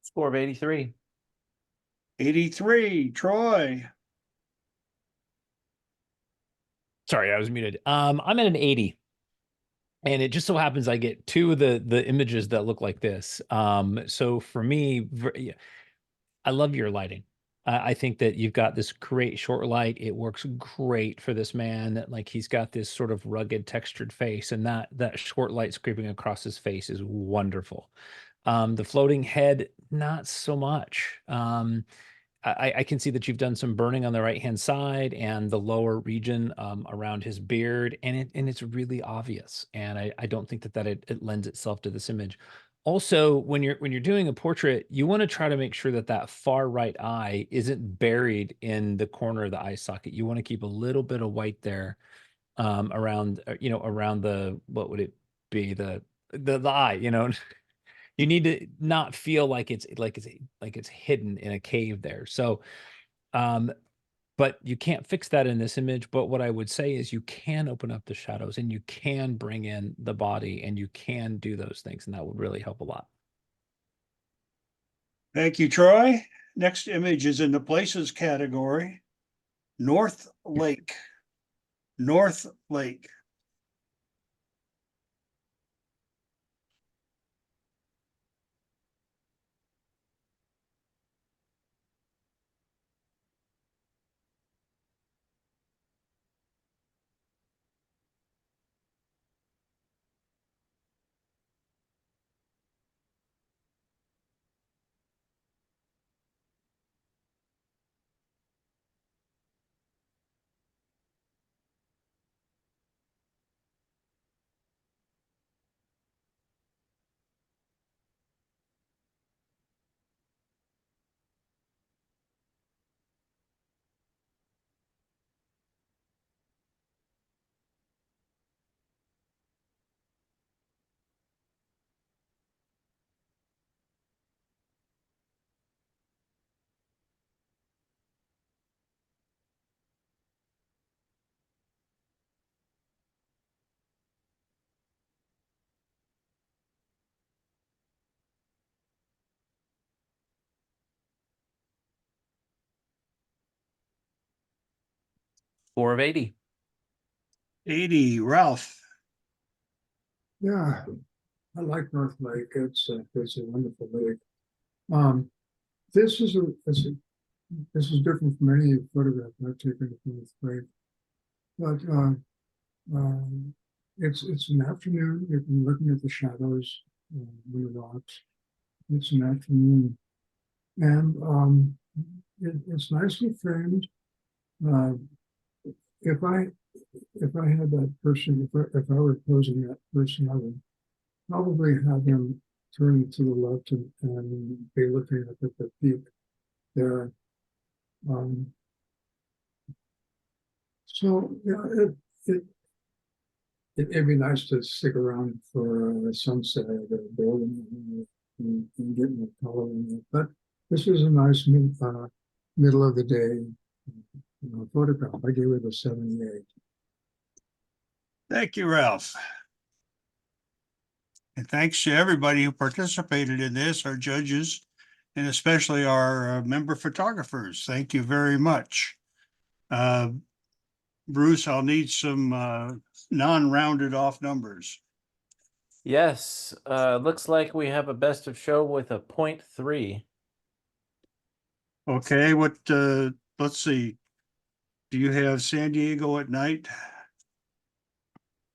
Score of 83. 83, Troy. sorry, I was muted. I'm at an 80. And it just so happens I get two of the images that look like this. So for me, yeah, I love your lighting. I think that you've got this great short light. It works great for this man. Like he's got this sort of rugged, textured face, and that short light scraping across his face is wonderful. The floating head, not so much. I can see that you've done some burning on the right hand side and the lower region around his beard, and it's really obvious. And I don't think that it lends itself to this image. Also, when you're doing a portrait, you want to try to make sure that that far right eye isn't buried in the corner of the eye socket. You want to keep a little bit of white there around around the, what would it be, the eye, you need to not feel like it's hidden in a cave there. So but you can't fix that in this image. But what I would say is you can open up the shadows and you can bring in the body and you can do those things, and that would really help a lot. Thank you, Troy. Next image is in the places category. North Lake. North Lake. Four of 80. 80, Ralph. Yeah, I like North Lake. It's a wonderful lake. Um, this is this is different from any photograph I've taken of North Lake, but it's an afternoon. You've been looking at the shadows in the rocks. It's an afternoon, and it's nicely framed. Uh, if I had that person, if I were posing that person, I would probably have him turn to the left and be looking up at the peak there. Um, so yeah, it'd be nice to stick around for a sunset or building and get more color in it. But this is a nice middle of the day photograph. I gave it a 78. Thank you, Ralph. And thanks to everybody who participated in this, our judges, and especially our member photographers. Thank you very much. Bruce, I'll need some non-rounded off numbers. Yes, looks like we have a best of show with a 0.3. Okay, let's see. Do you have San Diego at night?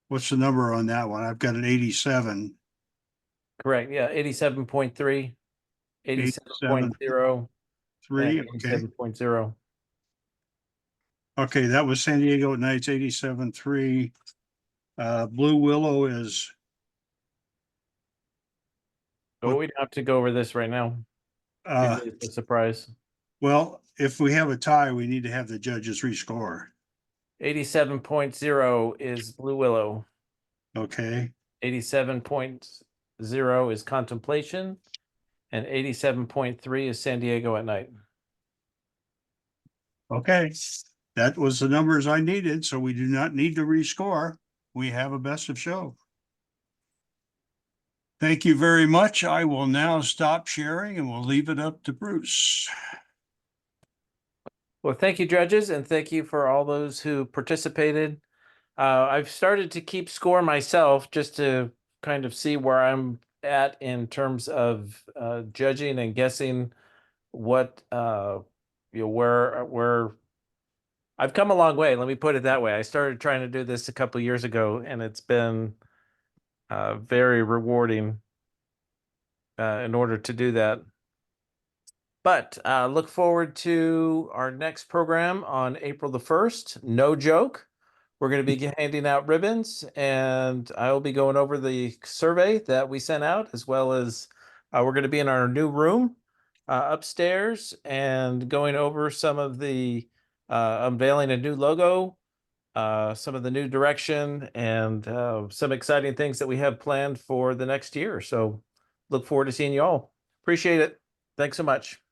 What's the number on that one? I've got an 87. Correct. Yeah, 87.3, 87.0, 3, and okay. 87.0. Okay, that was San Diego at night's 87.3. Blue Willow is, Oh, we don't have to go over this right now. Usually it's a surprise. well, if we have a tie, we need to have the judges rescore. 87.0 is Blue Willow. Okay, 87.0 is Contemplation, and 87.3 is San Diego at Night. okay. That was the numbers I needed, so we do not need to rescore. We have a best of show. Thank you very much. I will now stop sharing and we'll leave it up to Bruce. Well, thank you, judges, and thank you for all those who participated. I've started to keep score myself just to kind of see where I'm at in terms of judging and guessing what where I've come a long way. Let me put it that way. I started trying to do this a couple years ago, and it's been very rewarding in order to do that. But look forward to our next program on April the 1st. No joke. We're going to be handing out ribbons, and I will be going over the survey that we sent out, as well as we're going to be in our new room upstairs and going over some of the unveiling a new logo, some of the new direction, and some exciting things that we have planned for the next year. So look forward to seeing you all. Appreciate it. Thanks so much.